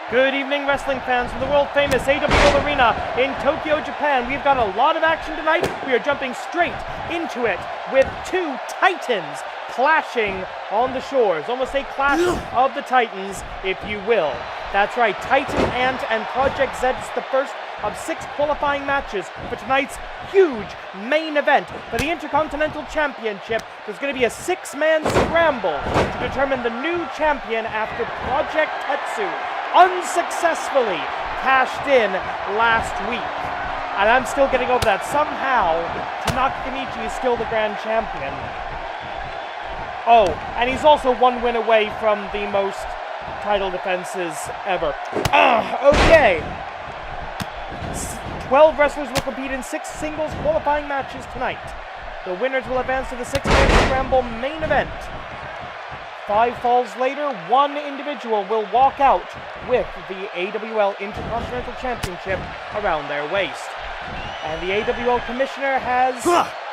Good evening, wrestling fans from the world-famous AWL Arena in Tokyo, Japan. We've got a lot of action tonight. We are jumping straight into it with two titans clashing on the shores. Almost a clash of the titans, if you will. That's right, Titan Ant and Project Z is the first of 6 qualifying matches for tonight's huge main event for the Intercontinental Championship. There's going to be a 6-man scramble to determine the new champion after Project Tetsu unsuccessfully cashed in last week. And I'm still getting over that. Somehow, Tanaka Kenichi is still the grand champion. Oh, and he's also 1 win away from the most title defenses ever. Okay. 12 wrestlers will compete in 6 singles qualifying matches tonight. The winners will advance to the 6-man scramble main event. 5 falls later, 1 individual will walk out with the AWL Intercontinental Championship around their waist. And the AWL commissioner has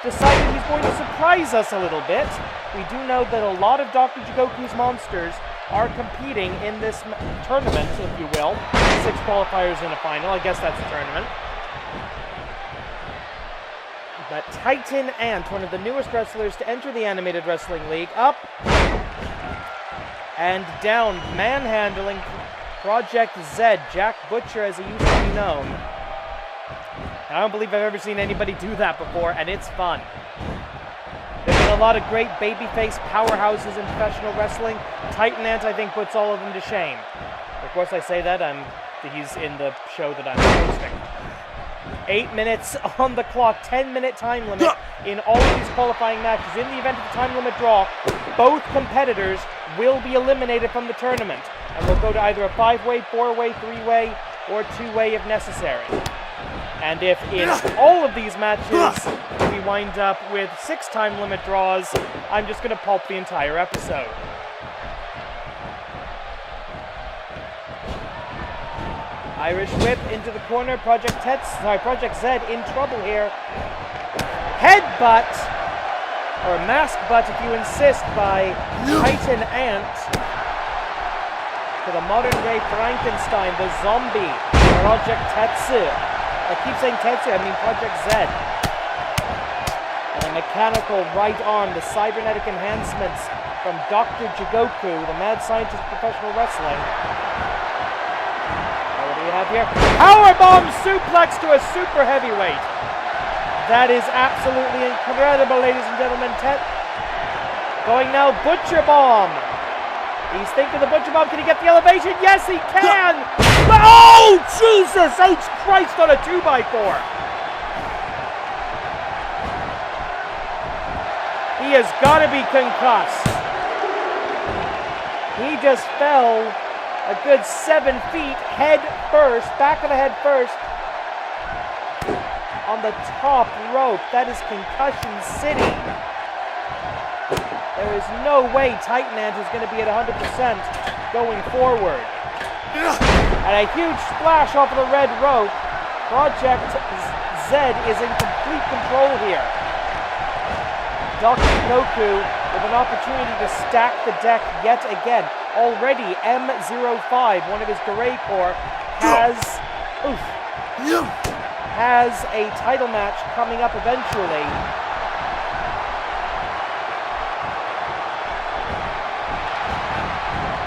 decided he's going to surprise us a little bit. We do know that a lot of Dr. Jigoku's monsters are competing in this tournament, if you will. 6 qualifiers in a final. I guess that's a tournament. But Titan Ant, one of the newest wrestlers to enter the Animated Wrestling League, up and down, manhandling Project Z, Jack Butcher as he used to be known. I don't believe I've ever seen anybody do that before, and it's fun. There's been a lot of great babyface powerhouses in professional wrestling. Titan Ant, I think, puts all of them to shame. Of course, I say that, he's in the show that I'm hosting. 8 minutes on the clock, 10-minute time limit in all of these qualifying matches. In the event of the time limit draw, both competitors will be eliminated from the tournament, and will go to either a 5-way, 4-way, 3-way, or 2-way if necessary. And if in all of these matches we wind up with 6 time limit draws, I'm just going to pulp the entire episode. Irish whip into the corner. Project Z in trouble here. Headbutt, or mask butt if you insist, by Titan Ant to the modern-day Frankenstein, the zombie, Project Tetsu. I keep saying Tetsu, I mean Project Z. And a mechanical right arm, the cybernetic enhancements from Dr. Jigoku, the mad scientist of professional wrestling. What do we have here? Powerbomb suplex to a super heavyweight. That is absolutely incredible, ladies and gentlemen. Going now, Butcher Bomb. He's thinking the Butcher Bomb. Can he get the elevation? Yes, he can! Oh, Jesus H. Christ on a 2x4. He has got to be concussed. He just fell a good 7 feet, head first, back of the head first, on the top rope. That is Concussion City. There is no way Titan Ant is going to be at 100% going forward. And a huge splash off of the red rope. Project Z is in complete control here. Dr. Goku with an opportunity to stack the deck yet again. Already M05, one of his Garay Corps, has a title match coming up eventually.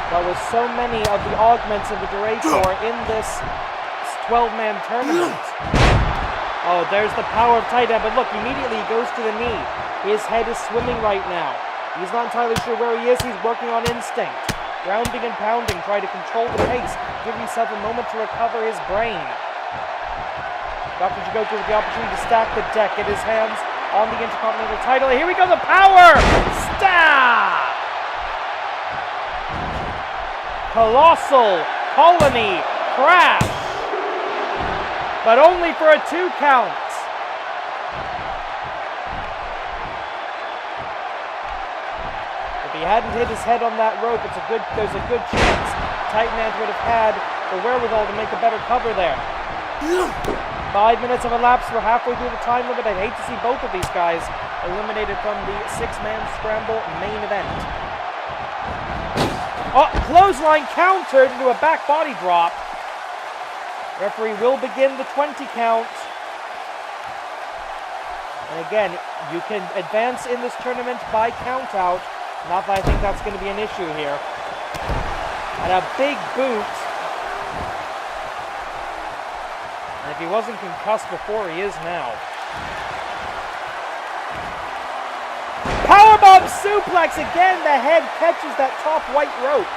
But with so many of the augments of the Garay Corps in this 12-man tournament. Oh, there's the power of Titan, but look, immediately he goes to the knee. His head is swimming right now. He's not entirely sure where he is. He's working on instinct. Grounding and pounding, trying to control the pace, give himself a moment to recover his brain. Dr. Jigoku with the opportunity to stack the deck, get his hands on the Intercontinental title. Here we go, the power! Stab! Colossal Colony Crash! But only for a 2 count. If he hadn't hit his head on that rope, there's a good chance Titan Ant would have had the wherewithal to make a better cover there. 5 minutes have elapsed. We're halfway through the time limit. I'd hate to see both of these guys eliminated from the 6-man scramble main event. Oh, clothesline countered into a back body drop. Referee will begin the 20 count. And again, you can advance in this tournament by count out. Not that I think that's going to be an issue here. And a big boot. And if he wasn't concussed before, he is now. Powerbomb suplex! Again, the head catches that top white rope.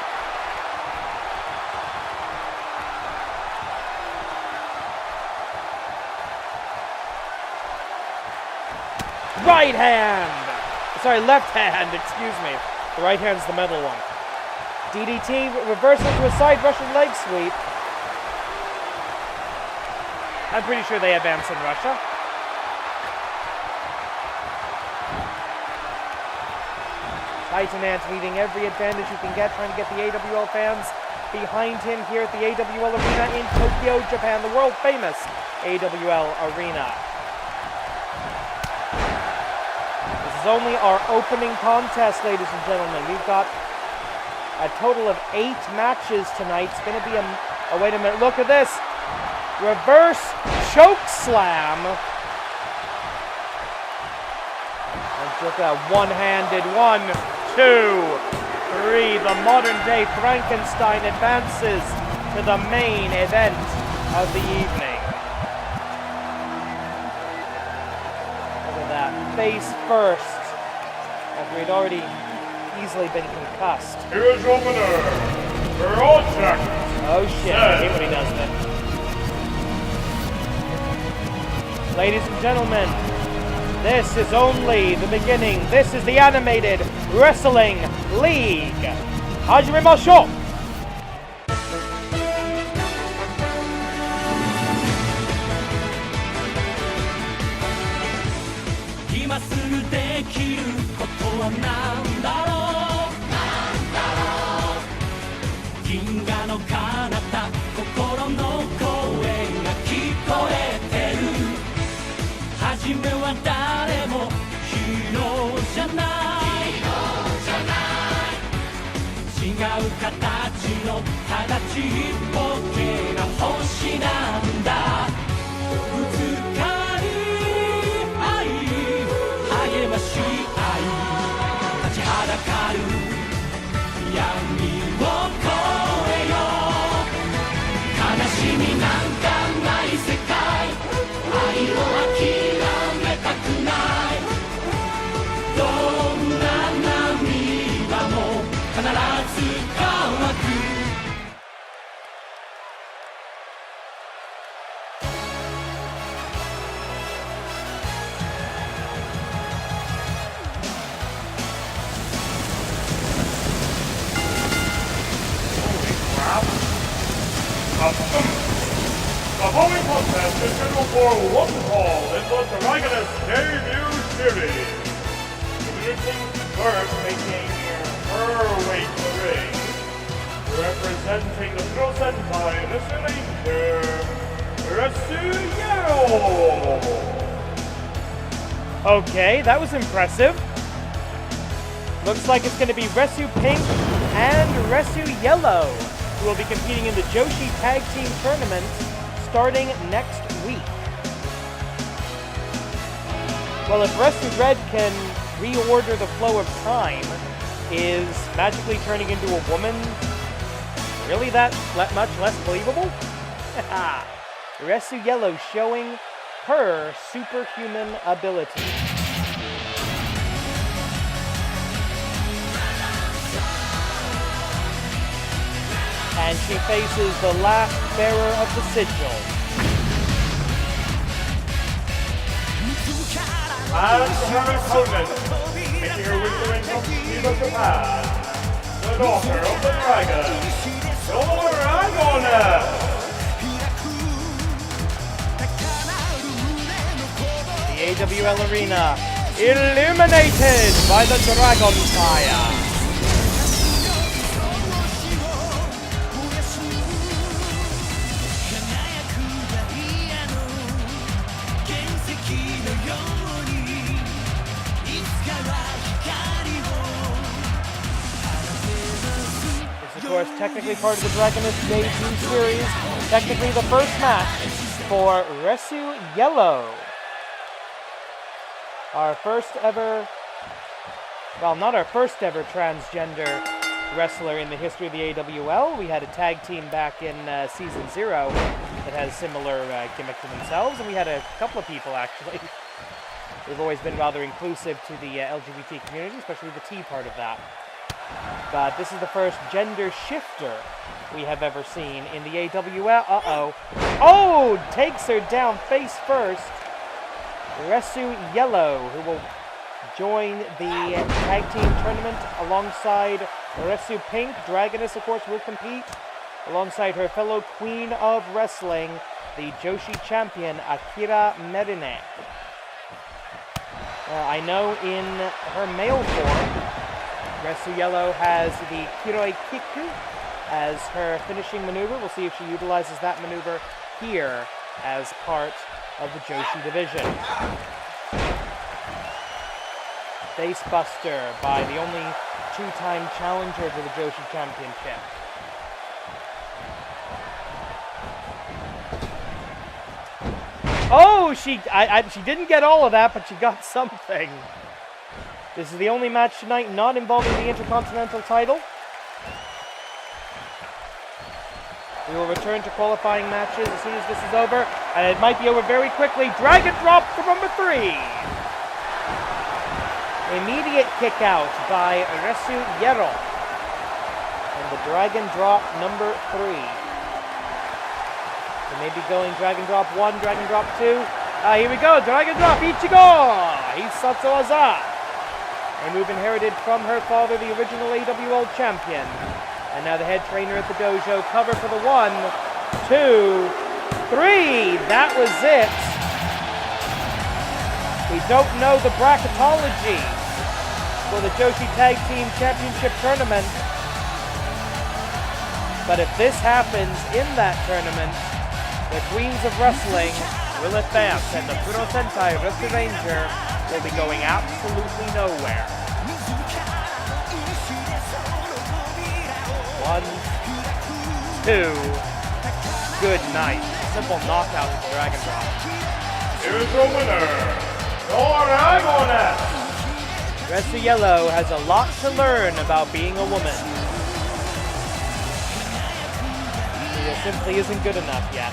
Right hand! Sorry, left hand, excuse me. The right hand's the middle one. DDT, reversal to a side Russian leg sweep. I'm pretty sure they advance in Russia. Titan Ant needing every advantage he can get, trying to get the AWL fans behind him here at the AWL Arena in Tokyo, Japan, the world famous AWL Arena. This is only our opening contest, ladies and gentlemen. We've got a total of 8 matches tonight. It's going to be oh, wait a minute, look at this. Reverse choke slam. And just a one-handed 1, 2, 3. The modern-day Frankenstein advances to the main event of the evening. Look at that. Face first. After he'd already easily been concussed. Here's your winner, Project. Oh shit, I hate when he does that. Ladies and gentlemen, this is only the beginning. This is the Animated Wrestling League. Hajimemashou! The following contest is scheduled for one fall in the Dragoness debut series. Introducing first, making her way to the ring, representing the Pro Sentai Wrestling Ranger, Resuyero. Okay, that was impressive. Looks like it's going to be Resu Pink and Resu Yellow, who will be competing in the Joshi Tag Team Tournament starting next week. Well, if Resu Red can reorder the flow of time, is magically turning into a woman really that much less believable? Resu Yellow showing her superhuman ability. And she faces the last bearer of the sigil. And her opponent, making her way to the ring from Tokyo, Japan, the daughter of the dragon, the Dragoness. The AWL Arena illuminated by the Dragon Fire. course, technically part of the Dragonist debut series. Technically the first match for Resu Yellow. Our first ever, well, not our first ever transgender wrestler in the history of the AWL. We had a tag team back in Season 0 that has similar gimmick to themselves, and we had a couple of people, actually. We've always been rather inclusive to the LGBT community, especially the T part of that. But this is the first gender shifter we have ever seen in the AWL. Uh-oh. Oh! Takes her down face first. Resu Yellow, who will join the tag team tournament alongside Resu Pink. Dragoness, of course, will compete alongside her fellow Queen of Wrestling, the Joshi champion, Akira Merine. I know in her male form, Resu Yellow has the Kiroi Kiku as her finishing maneuver. We'll see if she utilizes that maneuver here as part of the Joshi division. Facebuster by the only two-time challenger to the Joshi Championship. Oh, she didn't get all of that, but she got something. This is the only match tonight not involving the Intercontinental title. We will return to qualifying matches as soon as this is over, and it might be over very quickly. Dragon drop for number 3. Immediate kick out by Resu Yero. And the Dragon drop number 3. We may be going Dragon drop 1, Dragon drop 2. Here we go, Dragon drop, Ichigo! Hisatsu Waza. A move inherited from her father, the original AWL champion. And now the head trainer at the dojo. Cover for the 1, 2, 3. That was it. We don't know the bracketology for the Joshi Tag Team Championship Tournament. But if this happens in that tournament, the Queens of Wrestling, Lilith Vance and the Puro Sentai Rister Ranger will be going absolutely nowhere. 1, 2, good night. Simple knockout with the Dragon Drop. Here's the winner, Dragoness! Resu Yellow has a lot to learn about being a woman. She simply isn't good enough yet.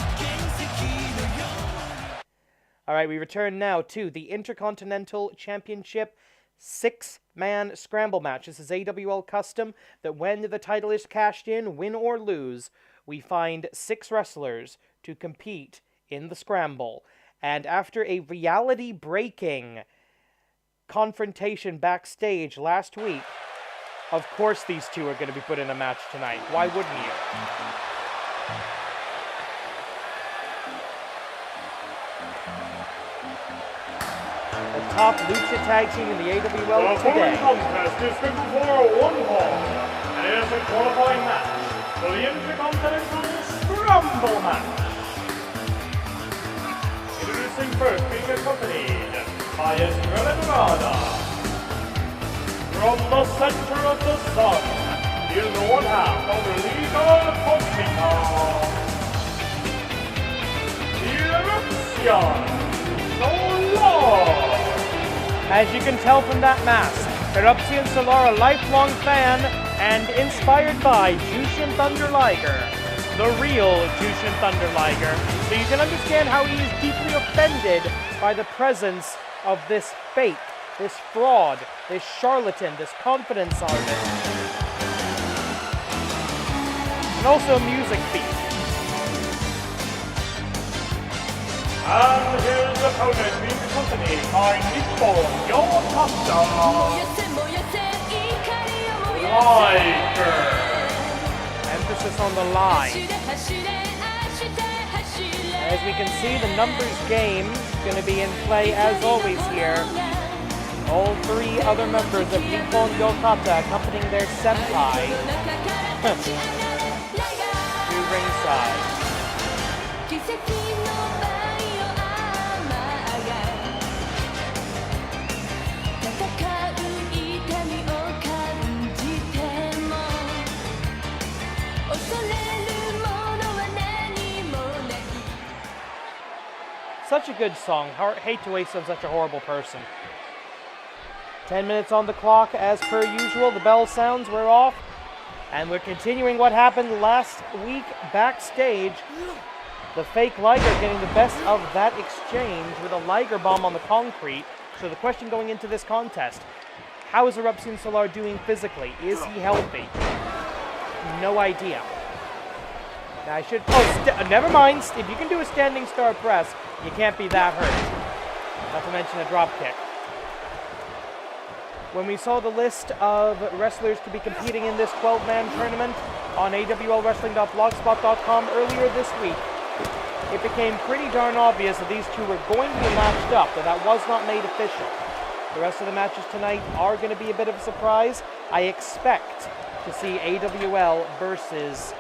Alright, we return now to the Intercontinental Championship 6-man scramble match. This is AWL custom that when the title is cashed in, win or lose, we find 6 wrestlers to compete in the scramble. And after a reality-breaking confrontation backstage last week, of course these two are going to be put in a match tonight. Why wouldn't you? The top lucha tag team in the AWL The today. following contest is scheduled for 1 fall, and it is a qualifying match for the Intercontinental Scramble match. Introducing first, being accompanied by Estrella Dorada. From the center of the sun, he is one half of the Liga Cosmica. Eruption! Solar! As you can tell from that mask, Eruption Solar, a lifelong fan and inspired by Jushin Thunder Liger, the real Jushin Thunder Liger. So you can understand how he is deeply offended by the presence of this fake, this fraud, this charlatan, this confidence artist. And also a music beat. And his opponent being accompanied by Nippon Yokata. Liger. Emphasis on the line. As we can see, the numbers game is going to be in play as always here. All 3 other members of Nippon Yokata accompanying their senpai to ringside. Such a good song. Hate to waste on such a horrible person. 10 minutes on the clock as per usual. The bell sounds, we're off. And we're continuing what happened last week backstage. The fake Liger getting the best of that exchange with a Liger bomb on the concrete. So the question going into this contest, how is Eruption Solar doing physically? Is he healthy? No idea. Now I should, never mind. If you can do a standing star press, you can't be that hurt. Not to mention a drop kick. When we saw the list of wrestlers to be competing in this 12-man tournament on AWLWrestling.blogspot.com earlier this week, it became pretty darn obvious that these two were going to be matched up, but that was not made official. The rest of the matches tonight are going to be a bit of a surprise. I expect to see AWL versus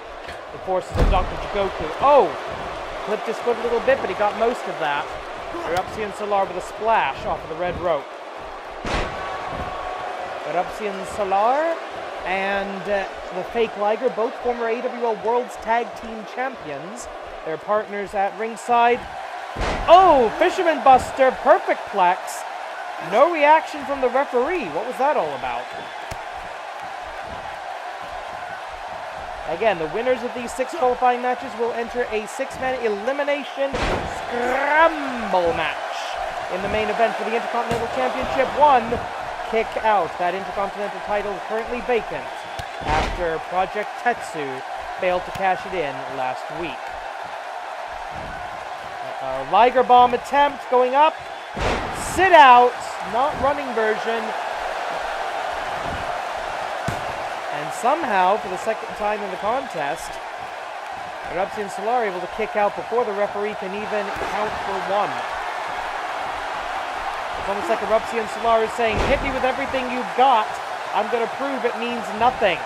the forces of Dr. Jigoku. Oh! Clipped his foot a little bit, but he got most of that. Eruption Solar with a splash off of the red rope. Eruption Solar and the fake Liger, both former AWL World's Tag Team Champions. Their partners at ringside. Oh, Fisherman Buster, perfect plex. No reaction from the referee. What was that all about? Again, the winners of these 6 qualifying matches will enter a 6-man elimination scramble match in the main event for the Intercontinental Championship. 1 kick out. That Intercontinental title currently vacant after Project Tetsu failed to cash it in last week. Liger bomb attempt going up. Sit out. Not running version. And somehow, for the second time in the contest, Eruption Solar able to kick out before the referee can even count for 1. It's almost like Eruption Solar is saying, hit me with everything you've got. I'm going to prove it means nothing.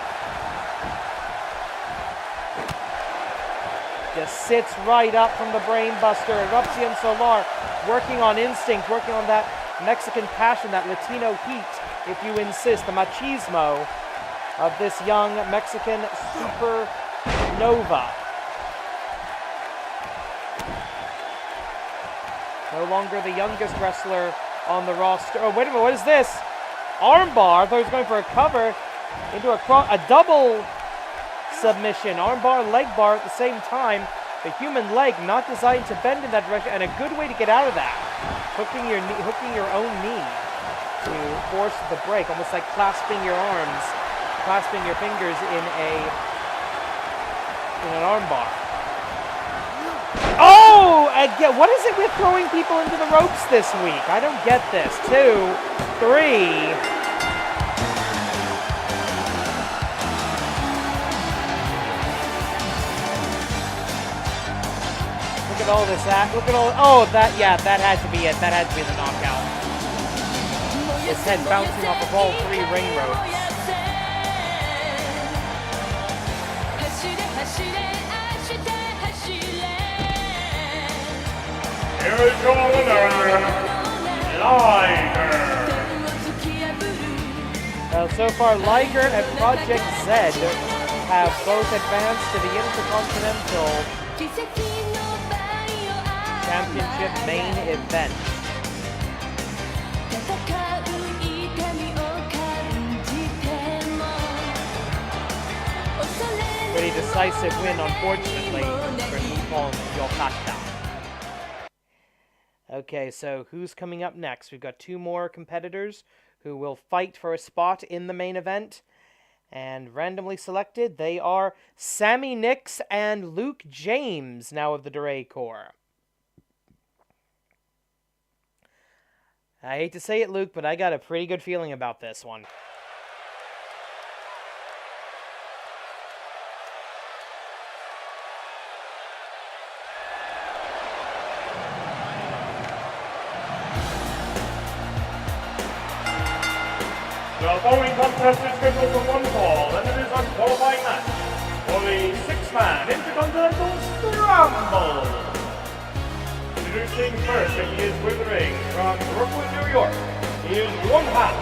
Just sits right up from the brain buster. Eruption Solar working on instinct, working on that Mexican passion, that Latino heat, if you insist, the machismo of this young Mexican supernova. No longer the youngest wrestler on the roster. Oh, wait a minute, what is this? Armbar. I thought he was going for a cover into a double submission. Armbar, leg bar at the same time. The human leg not designed to bend in that direction, and a good way to get out of that. Hooking your own knee to force the break, almost like clasping your arms, clasping your fingers in an armbar. Oh! Again, what is it with throwing people into the ropes this week? I don't get this. 2, 3. Look at all this look at all, oh, that had to be it. That had to be the knockout. His head bouncing off of all 3 ring ropes. Here is your winner, Liger. So far, Liger and Project Z have both advanced to the Intercontinental Championship main event. Pretty decisive win, unfortunately, for Nippon Yokata. Okay, so who's coming up next? We've got 2 more competitors who will fight for a spot in the main event. And randomly selected, they are Sammy Nix and Luke James, now of the Duray Corps. I hate to say it, Luke, but I got a pretty good feeling about this one. The following contest is scheduled for 1 fall, and it is a qualifying match for the 6-man Intercontinental Scramble. Introducing first, and he is with the ring from Brooklyn, New York. He is one half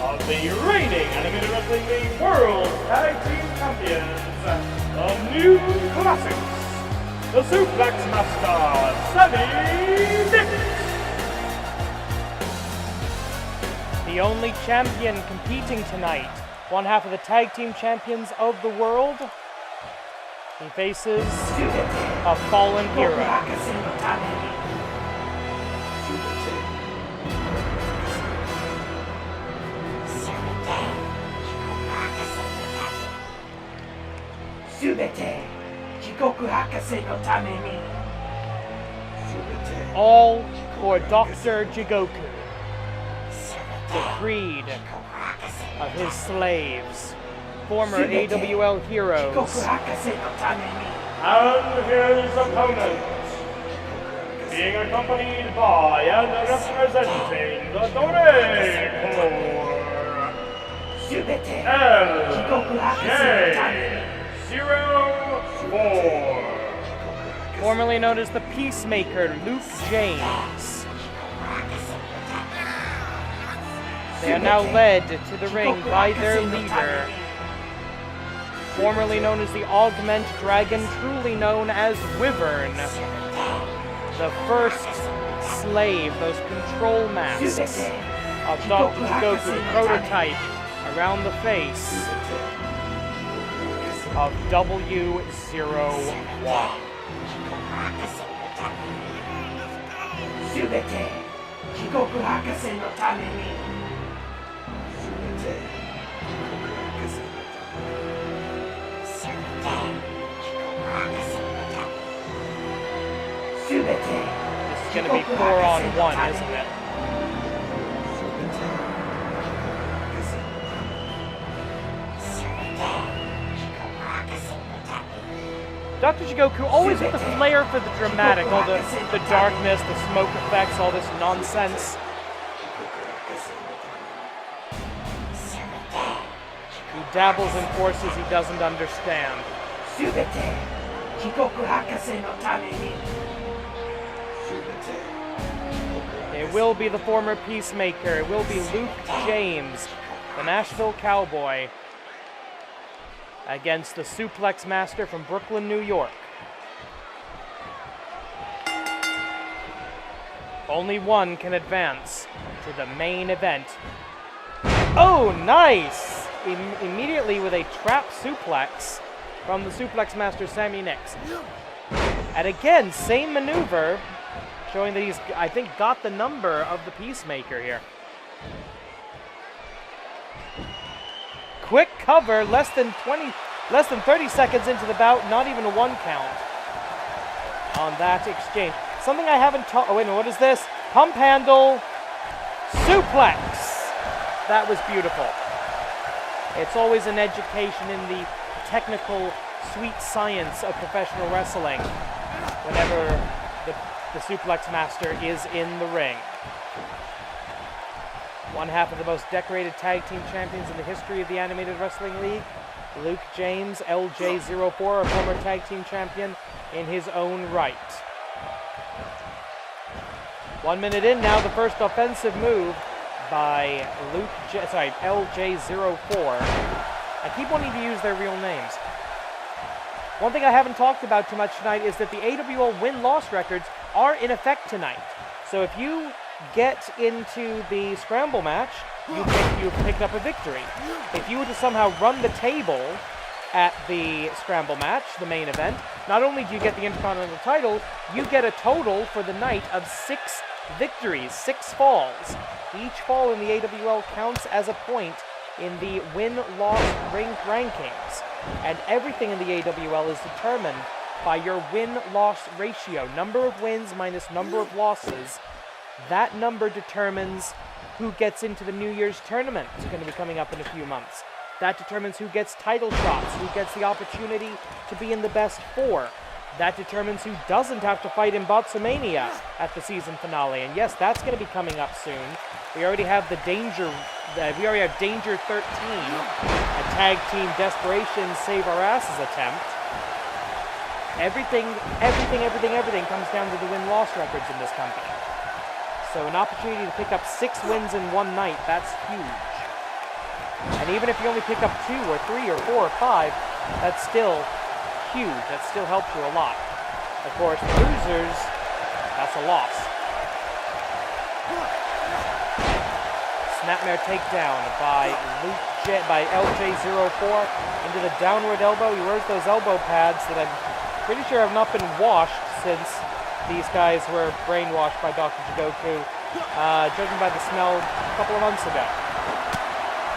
of the reigning Animated Wrestling League World Tag Team Champions, the New Classics, the Suplex Master, Sammy Nix. The only champion competing tonight, one half of the tag team champions of the world. He faces a fallen hero. All for Dr. Jigoku, the creed of his slaves, former AWL heroes. And his opponent, being accompanied by and representing the Dore Corps, LJ04. Formerly known as the Peacemaker, Luke James. They are now led to the ring by their leader, formerly known as the Augment Dragon, truly known as Wyvern. The first slave, those control masks of Dr. Jigoku, prototype around the face of W01. This is going to be 4-on-1, isn't it? Dr. Jigoku always with the flair for the dramatic, all the darkness, the smoke effects, all this nonsense. He dabbles in forces he doesn't understand. It will be the former Peacemaker. It will be Luke James, the Nashville Cowboy, against the Suplex Master from Brooklyn, New York. Only one can advance to the main event. Oh, nice! Immediately with a trap suplex from the Suplex Master, Sammy Nix. And again, same maneuver, showing that he's, I think, got the number of the Peacemaker here. Quick cover, less than 30 seconds into the bout, not even a 1 count on that exchange. Something I haven't taught. Oh, wait a minute, what is this? Pump handle, suplex. That was beautiful. It's always an education in the technical, sweet science of professional wrestling whenever the Suplex Master is in the ring. One half of the most decorated tag team champions in the history of the Animated Wrestling League, Luke James, LJ04, a former tag team champion in his own right. 1 minute in now, the first offensive move by LJ04. I keep wanting to use their real names. One thing I haven't talked about too much tonight is that the AWL win-loss records are in effect tonight. So if you get into the scramble match, you've picked up a victory. If you were to somehow run the table at the scramble match, the main event, not only do you get the Intercontinental title, you get a total for the night of 6 victories, 6 falls. Each fall in the AWL counts as a point in the win-loss rankings. And everything in the AWL is determined by your win-loss ratio. Number of wins minus number of losses. That number determines who gets into the New Year's tournament. It's going to be coming up in a few months. That determines who gets title shots, who gets the opportunity to be in the best 4. That determines who doesn't have to fight in Botsumania at the season finale. And yes, that's going to be coming up soon. We already have Danger 13, a tag team desperation save our asses attempt. Everything comes down to the win-loss records in this company. So an opportunity to pick up 6 wins in one night, that's huge. And even if you only pick up 2 or 3 or 4 or 5, that's still huge. That still helps you a lot. Of course, losers, that's a loss. Snapmare takedown by LJ04 into the downward elbow. He wears those elbow pads that I'm pretty sure have not been washed since these guys were brainwashed by Dr. Jigoku, judging by the smell a couple of months ago.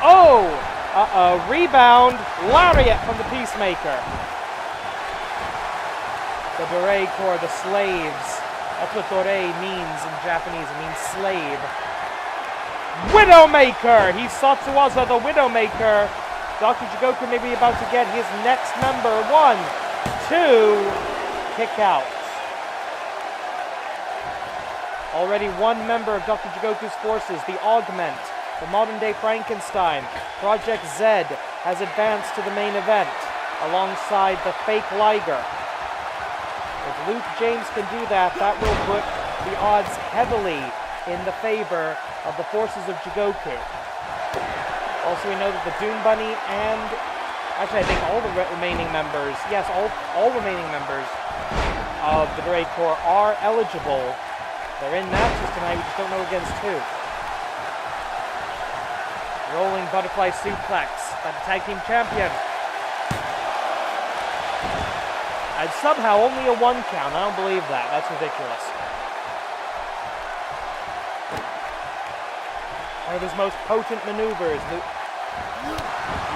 Oh! Rebound. Lariat from the Peacemaker. The Dore Corps, the slaves. That's what Dore means in Japanese. It means slave. Widowmaker! He's Satsuwaza, the Widowmaker. Dr. Jigoku may be about to get his next member. 1, 2, kick out. Already one member of Dr. Jigoku's forces, the Augment, the modern-day Frankenstein, Project Z, has advanced to the main event alongside the fake Liger. If Luke James can do that, that will put the odds heavily in the favor of the forces of Jigoku. Also, we know that the Doom Bunny and, actually I think all the remaining members, yes, all remaining members of the Dore Corps are eligible. They're in matches tonight, we just don't know against who. Rolling butterfly suplex by the tag team champion. And somehow only a 1 count. I don't believe that. That's ridiculous. One of his most potent maneuvers.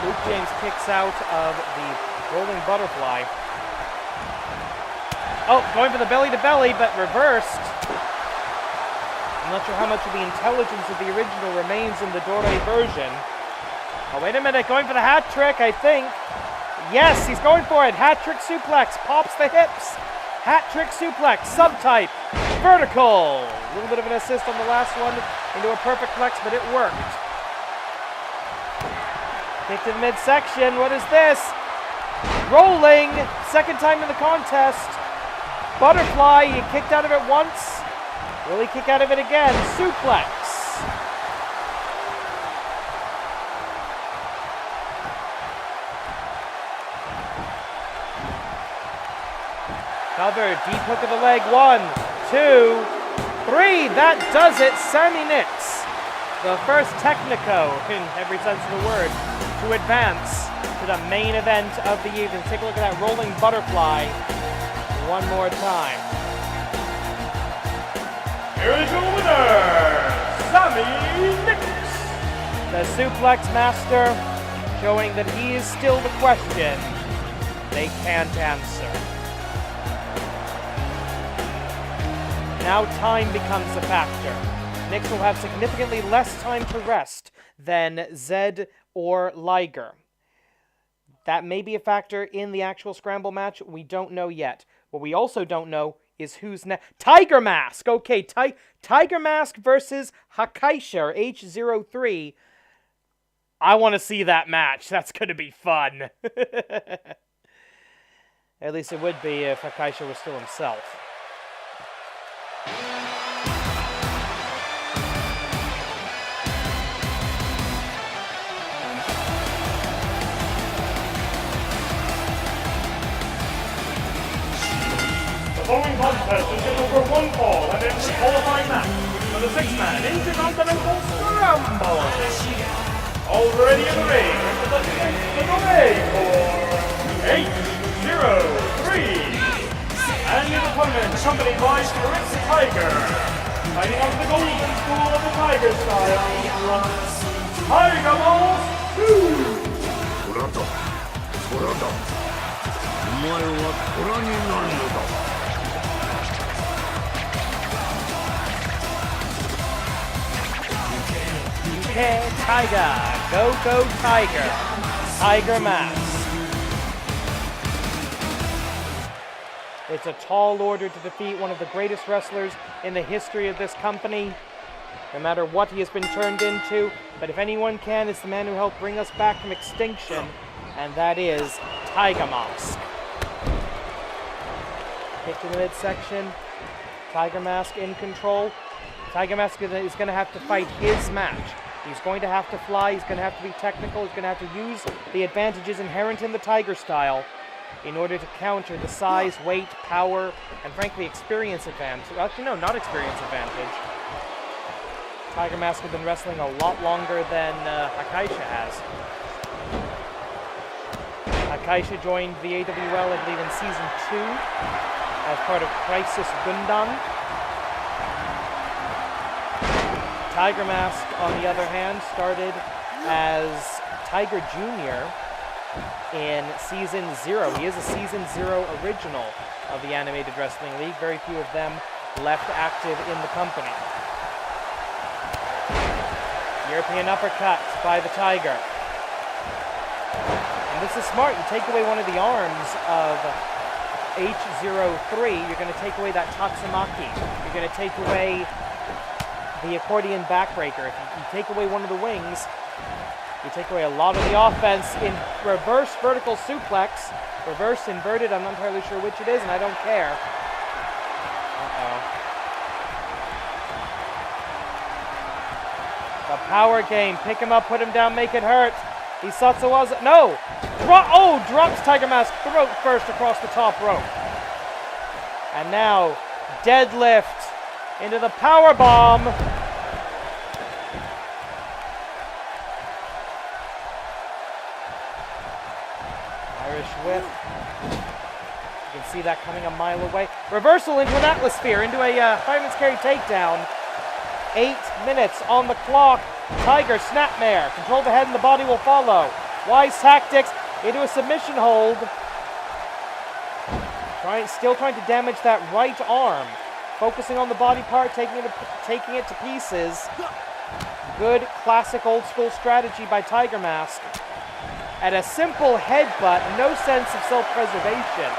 Luke James kicks out of the rolling butterfly. Oh, going for the belly-to-belly, but reversed. I'm not sure how much of the intelligence of the original remains in the Dore version. Oh, wait a minute. Going for the hat trick, I think. Yes, he's going for it. Hat trick suplex. Pops the hips. Hat trick suplex. Subtype. Vertical. A little bit of an assist on the last one into a perfect flex, but it worked. Kick to the midsection. What is this? Rolling. Second time in the contest. Butterfly. He kicked out of it once. Will he kick out of it again? Suplex. Cover, deep hook of the leg. 1, 2, 3. That does it. Sammy Nix, the first Technico, in every sense of the word, to advance to the main event of the evening. Take a look at that rolling butterfly one more time. Here is your winner, Sammy Nix. The suplex master showing that he is still the question they can't answer. Now time becomes a factor. Nix will have significantly less time to rest than Zed or Liger. That may be a factor in the actual scramble match. We don't know yet. What we also don't know is who's next. Tiger Mask! Okay, Tiger Mask versus Hakaisha, H03. I want to see that match. That's going to be fun. At least it would be if Hakaisha was still himself. The following contest is scheduled for 1 fall and it's a qualifying match for the 6-man Intercontinental Scramble. Already in the ring, representing the Dore Corps, H03. And his opponent, accompanied by Rick Tiger, fighting out of the golden school of the Tiger style, Tiger Balls 2! Okay, Tiger. Go, go, Tiger. Tiger Mask. It's a tall order to defeat one of the greatest wrestlers in the history of this company, no matter what he has been turned into. But if anyone can, it's the man who helped bring us back from extinction, and that is Tiger Mask. Kick to the midsection. Tiger Mask in control. Tiger Mask is going to have to fight his match. He's going to have to fly. He's going to have to be technical. He's going to have to use the advantages inherent in the Tiger style. in order to counter the size, weight, power, and frankly experience advantage. Actually, no, not experience advantage. Tiger Mask has been wrestling a lot longer than Hakaisha has. Hakaisha joined the AWL, I believe, in Season 2 as part of Crisis Gundan. Tiger Mask, on the other hand, started as Tiger Jr. in Season 0. He is a Season 0 original of the Animated Wrestling League. Very few of them left active in the company. European uppercut by the Tiger. And this is smart. You take away one of the arms of H03, you're going to take away that Tatsumaki. You're going to take away the accordion backbreaker. If you take away one of the wings, you take away a lot of the offense in reverse vertical suplex. Reverse inverted, I'm not entirely sure which it is, and I don't care. The power game. Pick him up, put him down, make it hurt. Hisatsuwaza. No! Drops Tiger Mask throat first across the top rope. And now, deadlift into the power bomb. Irish whip. You can see that coming a mile away. Reversal into an Atmosphere, into a fireman's carry takedown. 8 minutes on the clock. Tiger, snapmare. Control the head and the body will follow. Wise tactics into a submission hold. Still trying to damage that right arm. Focusing on the body part, taking it to pieces. Good classic old school strategy by Tiger Mask. And a simple headbutt, no sense of self-preservation.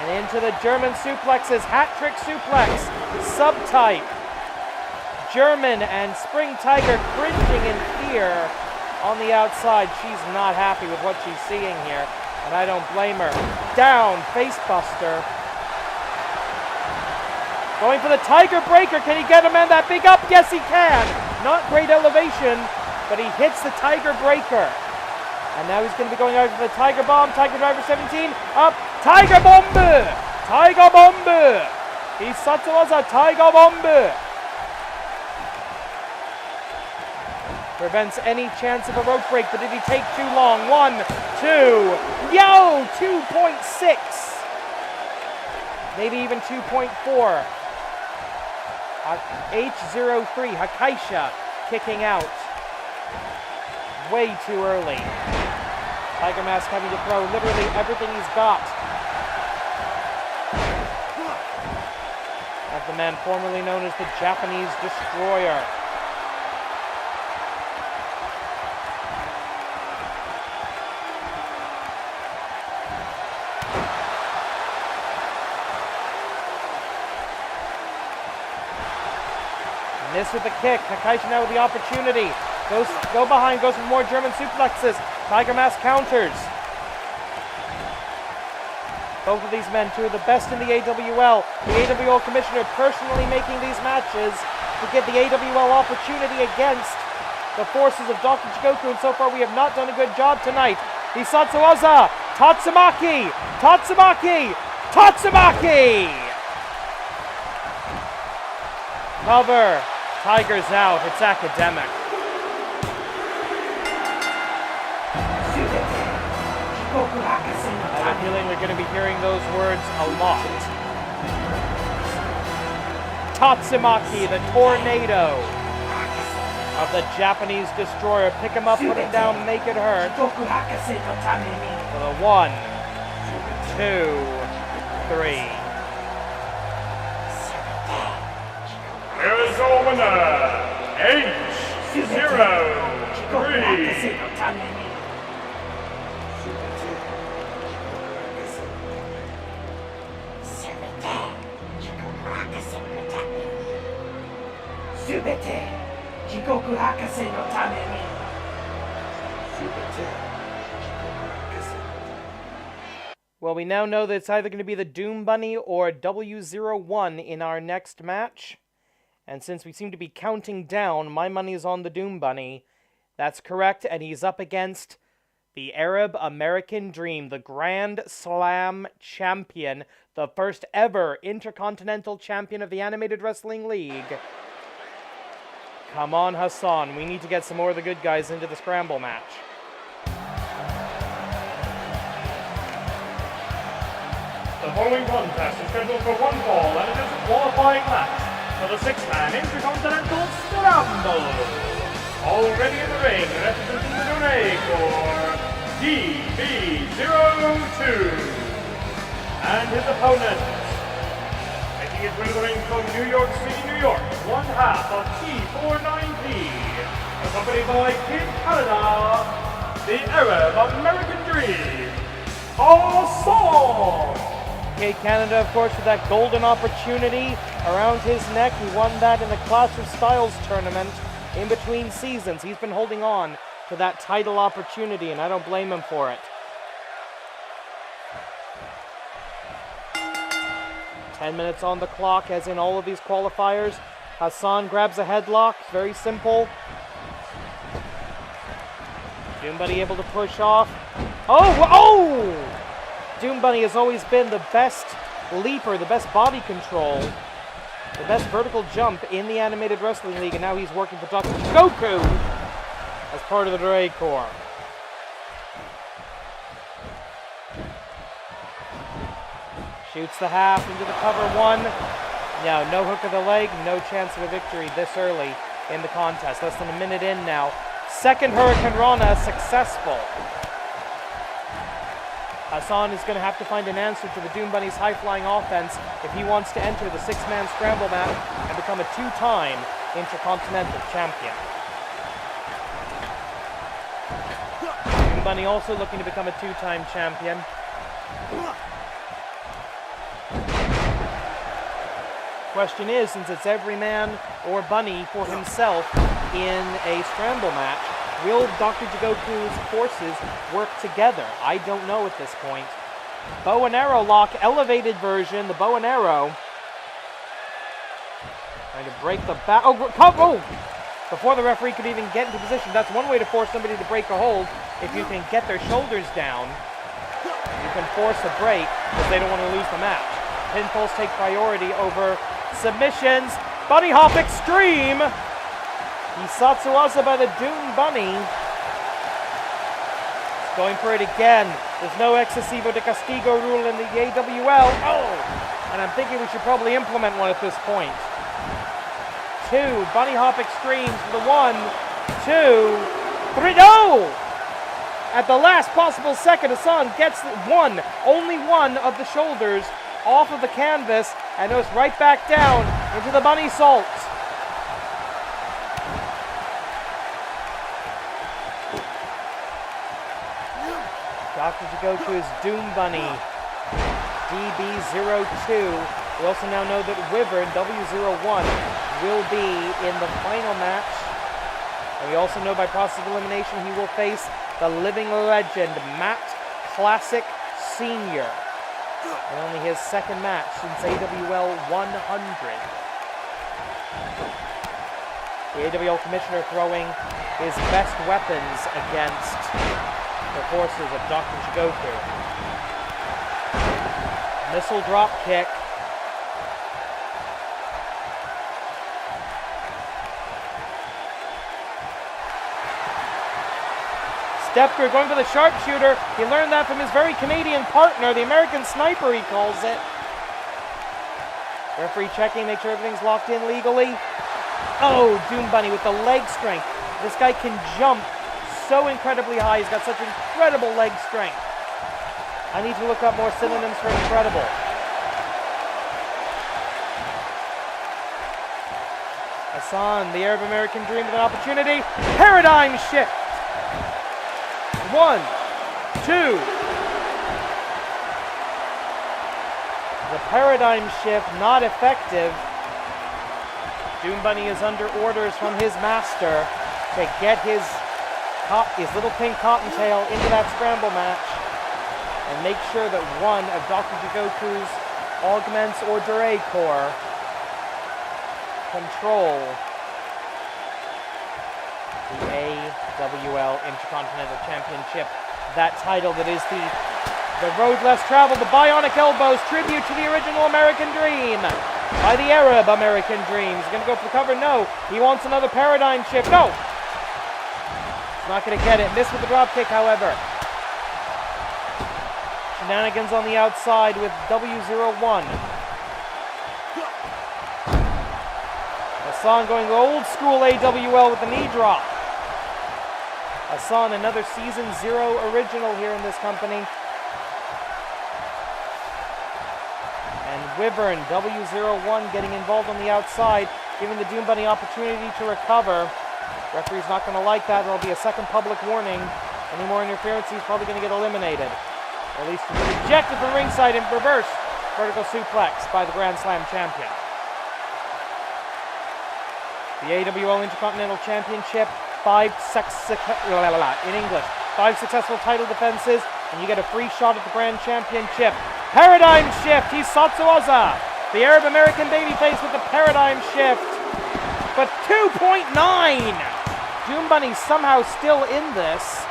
And into the German suplexes, hat-trick suplex, subtype. German and Spring Tiger cringing in fear on the outside. She's not happy with what she's seeing here, and I don't blame her. Down, facebuster. Going for the Tiger Breaker. Can he get him in that big up? Yes, he can. Not great elevation, but he hits the Tiger Breaker. And now he's going to be going out for the Tiger Bomb. Tiger Driver 17. Up. Tiger Bomb! Tiger Bomb! Hisatsuwaza Tiger Bomb! Prevents any chance of a rope break, but did he take too long? 1, 2. Yo! 2.6. Maybe even 2.4. H03, Hakaisha kicking out. Way too early. Tiger Mask having to throw literally everything he's got. As the man formerly known as the Japanese Destroyer. Miss with the kick. Hakaisha now with the opportunity. Go behind, goes for more German suplexes. Tiger Mask counters. Both of these men, two of the best in the AWL. The AWL commissioner personally making these matches to get the AWL opportunity against the forces of Dr. Jigoku, and so far we have not done a good job tonight. Hisatsuwaza, Tatsumaki, Tatsumaki, Tatsumaki! Cover. Tiger's out. It's academic. I have a feeling we're going to be hearing those words a lot. Tatsumaki, the tornado of the Japanese Destroyer. Pick him up, put him down, make it hurt. For the 1, 2, 3. Here is your winner, H03. Well, we now know that it's either going to be the Doom Bunny or W01 in our next match. And since we seem to be counting down, my money is on the Doom Bunny. That's correct, and he's up against the Arab American Dream, the Grand Slam champion, the first ever Intercontinental Champion of the Animated Wrestling League. Come on, Hassan. We need to get some more of the good guys into the scramble match. The following contest is scheduled for one fall, and it is a qualifying match for the six-man Intercontinental Scramble. Already in the ring, representing the Duray Corps, DB02. And his opponent, making his way to the ring from New York City, New York, one half of T49P, accompanied by Kid Canada, the Arab American Dream, Hassan. Kid Canada, of course, with that golden opportunity around his neck. He won that in the Clash of Styles tournament in between seasons. He's been holding on to that title opportunity, and I don't blame him for it. 10 minutes on the clock, as in all of these qualifiers. Hassan grabs a headlock. Very simple. Doom Bunny able to push off. Oh! Doom Bunny has always been the best leaper, the best body control, the best vertical jump in the Animated Wrestling League, and now he's working for Dr. Goku as part of the Duray Corps. Shoots the half into the cover one. No hook of the leg, no chance of a victory this early in the contest. Less than a minute in now. Second Hurricane Rana successful. Hassan is going to have to find an answer to the Doom Bunny's high-flying offense if he wants to enter the six-man scramble match and become a two-time Intercontinental Champion. Doom Bunny also looking to become a two-time champion. Question is, since it's every man or bunny for himself in a scramble match, will Dr. Jigoku's forces work together? I don't know at this point. Bow and arrow lock, elevated version, the bow and arrow. Trying to break the back. Oh! Before the referee could even get into position, that's one way to force somebody to break a hold. If you can get their shoulders down, you can force a break because they don't want to lose the match. Pinfalls take priority over submissions. Bunny Hop Extreme. Isatsuasa by the Doom Bunny. He's going for it again. There's no excesivo de castigo rule in the AWL. Oh! And I'm thinking we should probably implement one at this point. 2. Bunny Hop Extremes for the 1, 2, 3. No! At the last possible second, Hassan gets one, only one of the shoulders off of the canvas and goes right back down into the bunny salt. Dr. Jigoku's Doom Bunny, DB02. We also now know that Wyvern, W01, will be in the final match. And we also know by process of elimination he will face the living legend, Matt Classic Sr. And only his second match since AWL 100. The AWL Commissioner throwing his best weapons against the forces of Dr. Jigoku. Missile drop kick. Stepker going for the sharpshooter. He learned that from his very Canadian partner, the American Sniper, he calls it. Referee checking, make sure everything's locked in legally. Oh, Doom Bunny with the leg strength. This guy can jump so incredibly high. He's got such incredible leg strength. I need to look up more synonyms for incredible. Hassan, the Arab American Dream with an opportunity. Paradigm shift. 1, 2. The paradigm shift not effective. Doom Bunny is under orders from his master to get his little pink cottontail into that scramble match and make sure that one of Dr. Jigoku's augments or Duray Corps control the AWL Intercontinental Championship that title that is the road less traveled. The bionic elbows, tribute to the original American Dream by the Arab American Dream. He's going to go for the cover. No. He wants another paradigm shift. No. He's not going to get it. Missed with the drop kick, however. Shenanigans on the outside with W01. Hassan going old school AWL with the knee drop. Hassan, another Season 0 original here in this company. And Wyvern, W01, getting involved on the outside, giving the Doom Bunny opportunity to recover. Referee's not going to like that. There'll be a second public warning. Any more interference, he's probably going to get eliminated. Or at least ejected from ringside and reverse vertical suplex by the Grand Slam champion. The AWL Intercontinental Championship, 5 successful title defenses, and you get a free shot at the Grand Championship. Paradigm shift, he's Satsuoza, the Arab American babyface with the paradigm shift. But 2.9! Doom Bunny somehow still in this.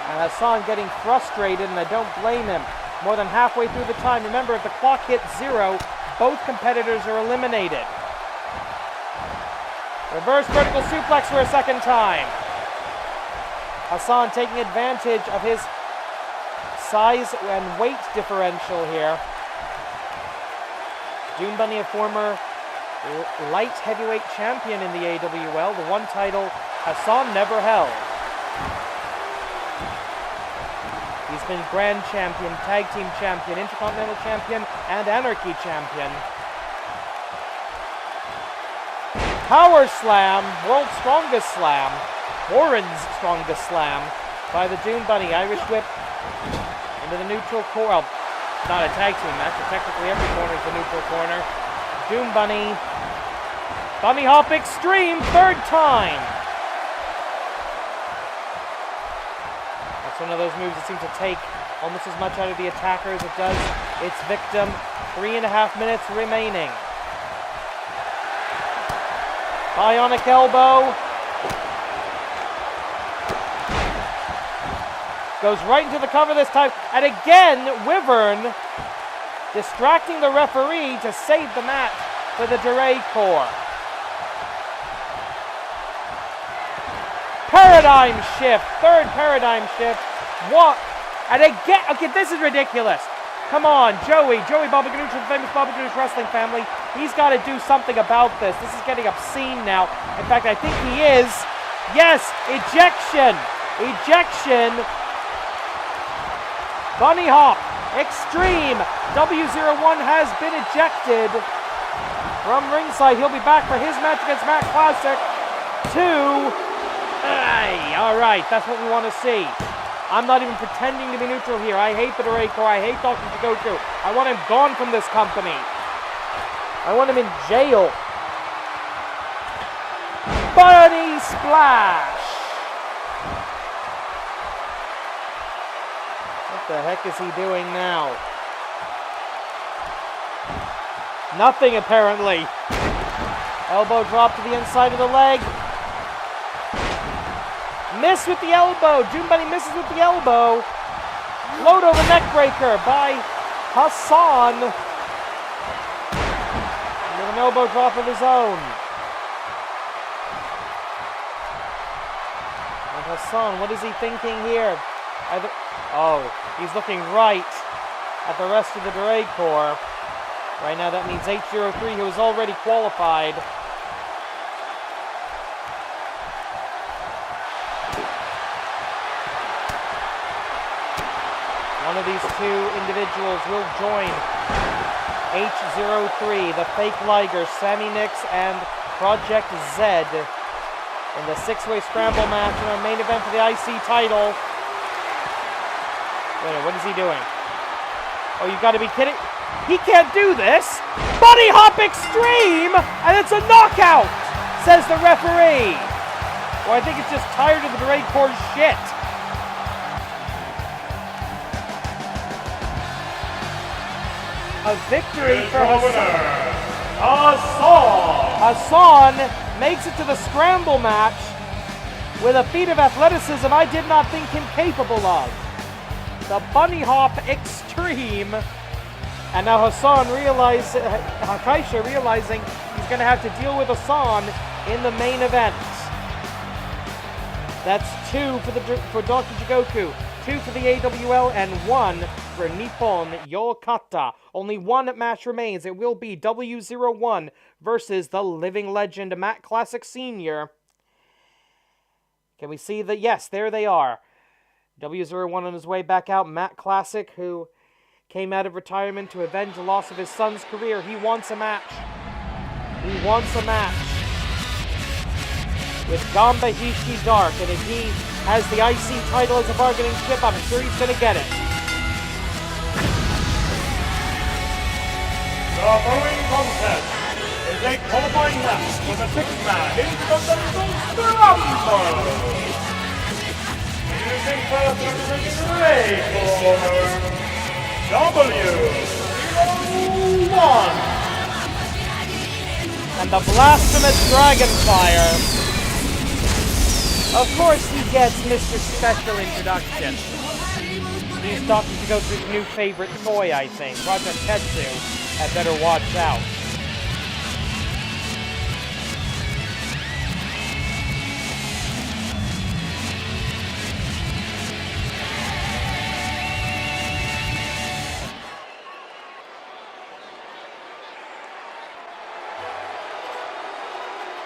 And Hassan getting frustrated, and I don't blame him. More than halfway through the time. Remember, if the clock hits 0, both competitors are eliminated. Reverse vertical suplex for a second time. Hassan taking advantage of his size and weight differential here. Doom Bunny, a former light heavyweight champion in the AWL. The one title Hassan never held. He's been Grand Champion, Tag Team Champion, Intercontinental Champion, and Anarchy Champion. Power Slam, World's Strongest Slam, Warren's Strongest Slam by the Doom Bunny. Irish Whip into the neutral corner. Well, not a tag team match, but technically every corner is the neutral corner. Doom Bunny. Bunny Hop Extreme, third time. That's one of those moves that seems to take almost as much out of the attacker as it does its victim. 3.5 minutes remaining. Bionic elbow. Goes right into the cover this time. And again, Wyvern distracting the referee to save the match for the Duray Corps. Paradigm shift. Third paradigm shift. What? And again, okay, this is ridiculous. Come on, Joey Baba Ganoush from the famous Baba Ganoush wrestling family. He's got to do something about this. This is getting obscene now. In fact, I think he is. Yes, ejection. Ejection. Bunny Hop. Extreme. W01 has been ejected from ringside. He'll be back for his match against Matt Classic. 2. All right, that's what we want to see. I'm not even pretending to be neutral here. I hate the Duray Corps. I hate Dr. Jigoku. I want him gone from this company. I want him in jail. Bunny Splash. What the heck is he doing now? Nothing, apparently. Elbow drop to the inside of the leg. Miss with the elbow. Doom Bunny misses with the elbow. Load over neck breaker by Hassan. With an elbow drop of his own. And Hassan, what is he thinking here? He's looking right at the rest of the Duray Corps. Right now that means H03, who is already qualified. One of these two individuals will join H03, the fake Liger, Sammy Nix, and Project Z in the 6-way scramble match in our main event for the IC title. Wait a minute, what is he doing? Oh, you gotta be kidding. He can't do this. Bunny Hop Extreme, and it's a knockout, says the referee. Well, I think it's just tired of the Duray Corps shit. A victory for Hassan. Hassan makes it to the scramble match with a feat of athleticism I did not think him capable of. The bunny hop extreme. And now Kaisha realizing he's going to have to deal with Hassan in the main event. That's 2 for Dr. Jigoku, 2 for the AWL, and 1 for Nippon Yokata. Only one match remains. It will be W01 versus the living legend Matt Classic Sr. Can we see that? Yes, there they are. W01 on his way back out. Matt Classic, who came out of retirement to avenge the loss of his son's career. He wants a match. He wants a match with Gamba Hishi Dark. And if he has the IC title as a bargaining chip, I'm sure he's going to get it. The following contest is a qualifying match for the 6-man Intercontinental Champion. Using first representing the red corner, W01. And the blasphemous dragon fire. Of course he gets Mr. Special Introduction. He's Dr. Jigoku's new favorite toy, I think. Roger Tetsu had better watch out.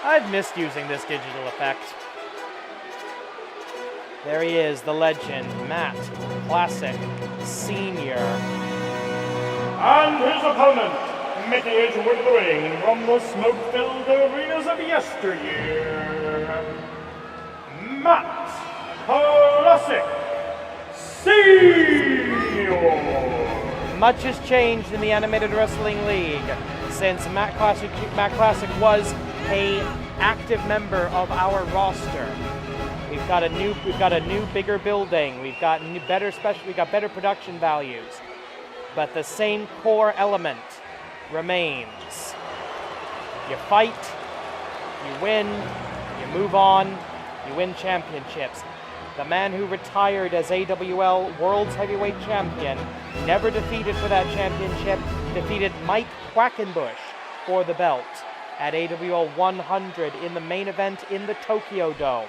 I've missed using this digital effect. There he is, the legend, Matt Classic Sr. And his opponent, making his way to the ring from the smoke-filled arenas of yesteryear, Matt Classic Sr. Much has changed in the Animated Wrestling League since Matt Classic was a active member of our roster. We've got a new, bigger building. We've got better production values, but the same core element remains. You fight, you win, you move on, you win championships. The man who retired as AWL World's Heavyweight Champion, never defeated for that championship, defeated Mike Quackenbush for the belt at AWL 100 in the main event in the Tokyo Dome.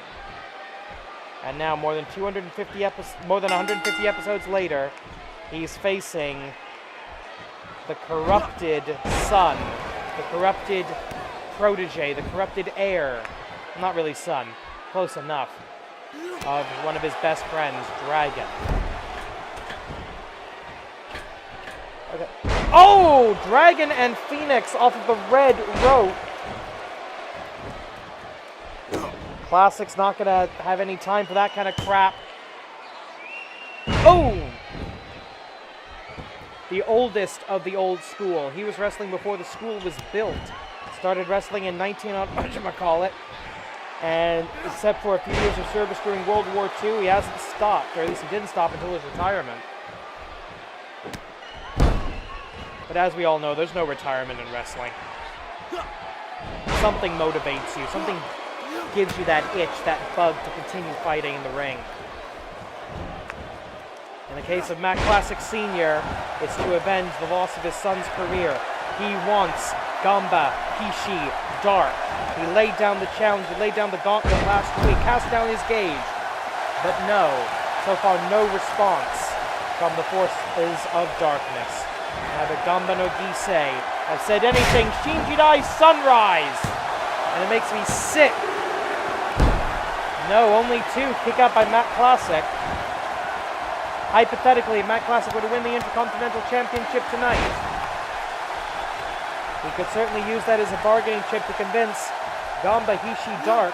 And now, more than 150 episodes later, he's facing the corrupted son, the corrupted protege, the corrupted heir, not really son, close enough, of one of his best friends, Dragon. Okay. Oh! Dragon and Phoenix off of the red rope. Classic's not going to have any time for that kind of crap. Oh! The oldest of the old school. He was wrestling before the school was built. Started wrestling in 1900, and except for a few years of service during World War II, he hasn't stopped, or at least he didn't stop until his retirement. But as we all know, there's no retirement in wrestling. Something motivates you, something gives you that itch, that bug to continue fighting in the ring. In the case of Matt Classic Sr., it's to avenge the loss of his son's career. He wants Gamba Hishi Dark. He laid down the challenge, he laid down the gauntlet last week, cast down his gauge. But no, so far no response from the forces of darkness. Neither Gamba nor Gisei have said anything. Shinjidai Sunrise! And it makes me sick. No, only 2. Kick out by Matt Classic. Hypothetically, Matt Classic were to win the Intercontinental Championship tonight, he could certainly use that as a bargaining chip to convince Gamba Hishi Dark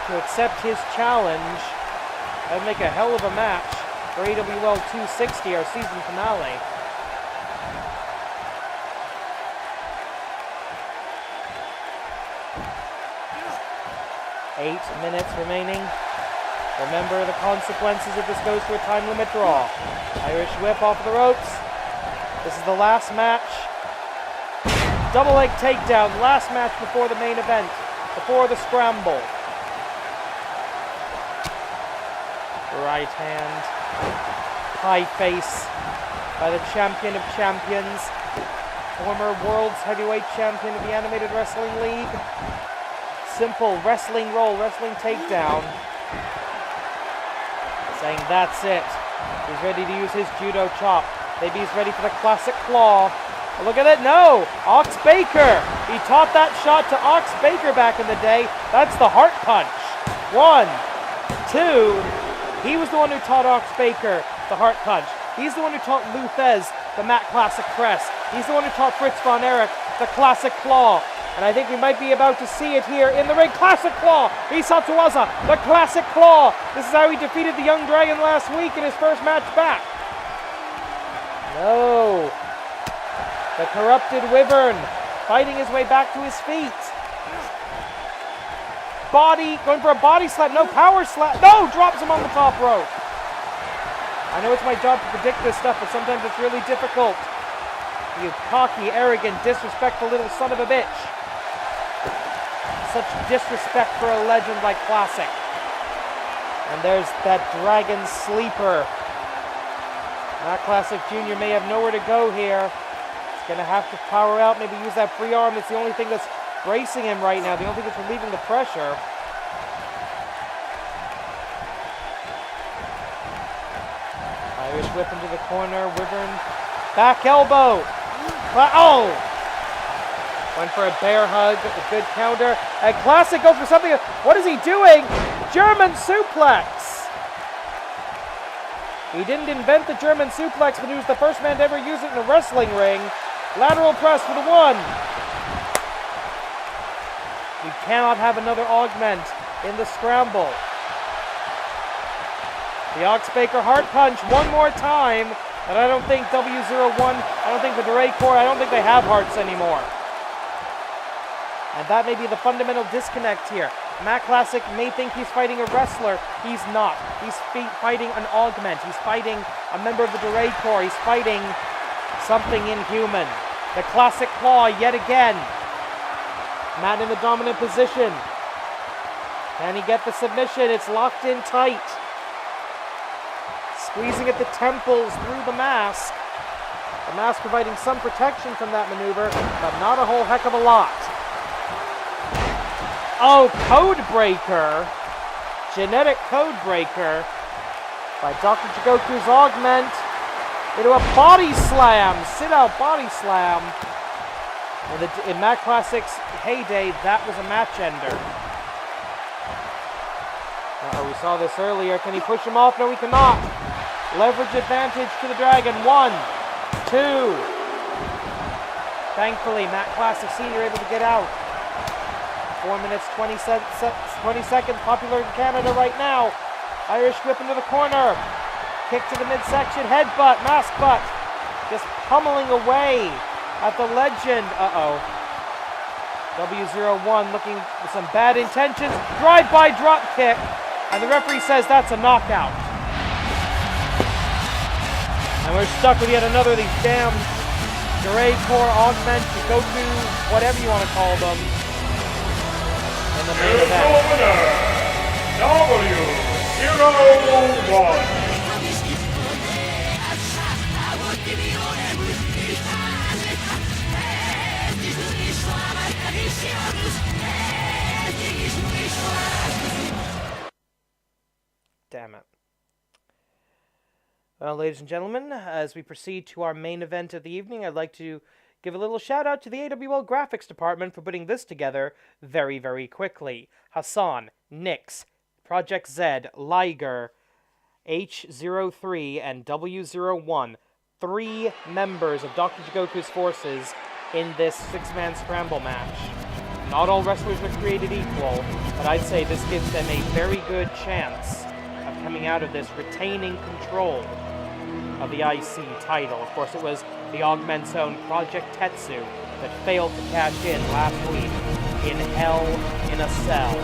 to accept his challenge. That would make a hell of a match for AWL 260, our season finale. Eight minutes remaining. Remember the consequences if this goes to a time limit draw. Irish whip off the ropes. This is the last match. Double leg takedown. Last match before the main event. Before the scramble. Right hand. High face by the champion of champions. Former world's heavyweight champion of the Animated Wrestling League. Simple wrestling roll, wrestling takedown. Saying that's it. He's ready to use his judo chop. Maybe he's ready for the classic claw. Oh, look at it, no! Ox Baker! He taught that shot to Ox Baker back in the day. That's the heart punch. 1, 2. He was the one who taught Ox Baker the heart punch. He's the one who taught Luthez the Mat Classic press. He's the one who taught Fritz von Erich the classic claw. And I think we might be about to see it here in the ring. Classic claw! Hisatsuwaza, the classic claw! This is how he defeated the Young Dragon last week in his first match back. No. The corrupted Wyvern fighting his way back to his feet. Body, going for a body slap. No, power slap. No, drops him on the top rope. I know it's my job to predict this stuff, but sometimes it's really difficult. You cocky, arrogant, disrespectful little son of a bitch. Such disrespect for a legend like Classic. And there's that Dragon Sleeper. Matt Classic Jr. may have nowhere to go here. He's going to have to power out, maybe use that free arm. That's the only thing that's bracing him right now, the only thing that's relieving the pressure. Irish whip into the corner, Wyvern, back elbow. Oh! Went for a bear hug, a good counter. And Classic goes for something. What is he doing? German suplex. He didn't invent the German suplex, but he was the first man to ever use it in a wrestling ring. Lateral press for the 1. We cannot have another augment in the scramble. The Ox Baker heart punch one more time. And I don't think W01, I don't think the Duray Corps, I don't think they have hearts anymore. And that may be the fundamental disconnect here. Matt Classic may think he's fighting a wrestler. He's not. He's fighting an augment. He's fighting a member of the Duray Corps. He's fighting something inhuman. The classic claw yet again. Matt in the dominant position. Can he get the submission? It's locked in tight. Squeezing at the temples through the mask. The mask providing some protection from that maneuver, but not a whole heck of a lot. Oh, code breaker. Genetic code breaker by Dr. Jigoku's augment into a body slam. Sit out body slam. In Matt Classic's heyday, that was a match ender. We saw this earlier. Can he push him off? No, he cannot. Leverage advantage to the Dragon. 1, 2. Thankfully, Matt Classic Sr. able to get out. 4 minutes, 20 seconds. Popular in Canada right now. Irish whip into the corner. Kick to the midsection. Headbutt. Mask butt. Just pummeling away at the legend. Uh-oh. W01 looking with some bad intentions. Drive-by drop kick. And the referee says that's a knockout. And we're stuck with yet another of these damn Duray Corps, Augment, Jigoku, whatever you want to call them. In the main event. W01. Damn it. Well, ladies and gentlemen, as we proceed to our main event of the evening, I'd like to give a little shout out to the AWL graphics department for putting this together very, very quickly. Hassan, Nix, Project Z, Liger, H03, and W01, 3 members of Dr. Jigoku's forces in this 6-man scramble match. Not all wrestlers are created equal, but I'd say this gives them a very good chance of coming out of this retaining control of the IC title. Of course, it was the Augment's own Project Tetsu that failed to cash in last week in Hell in a Cell.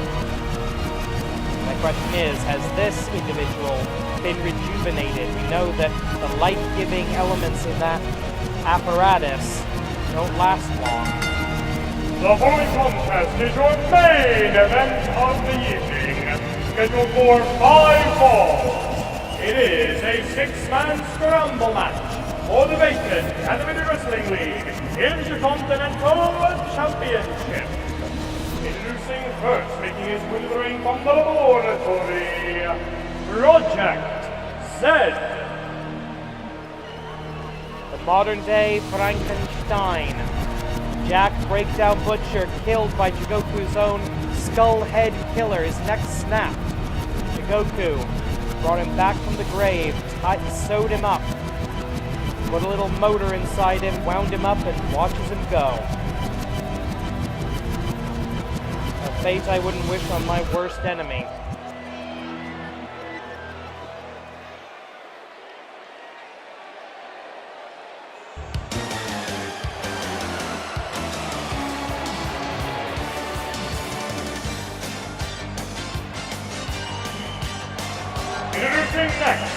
My question is, has this individual been rejuvenated? We know that the life-giving elements in that apparatus don't last long. The following contest is your main event of the evening, scheduled for 5 falls. It is a six-man scramble match for the vacant Animated Wrestling League Intercontinental Championship. Introducing first, making his way to the ring from the laboratory, Project Z. The modern-day Frankenstein. Jack Breakdown Butcher killed by Jigoku's own Skullhead Killer. His neck snapped. Jigoku brought him back from the grave, sewed him up, put a little motor inside him, wound him up, and watches him go. A fate I wouldn't wish on my worst enemy. Introducing next,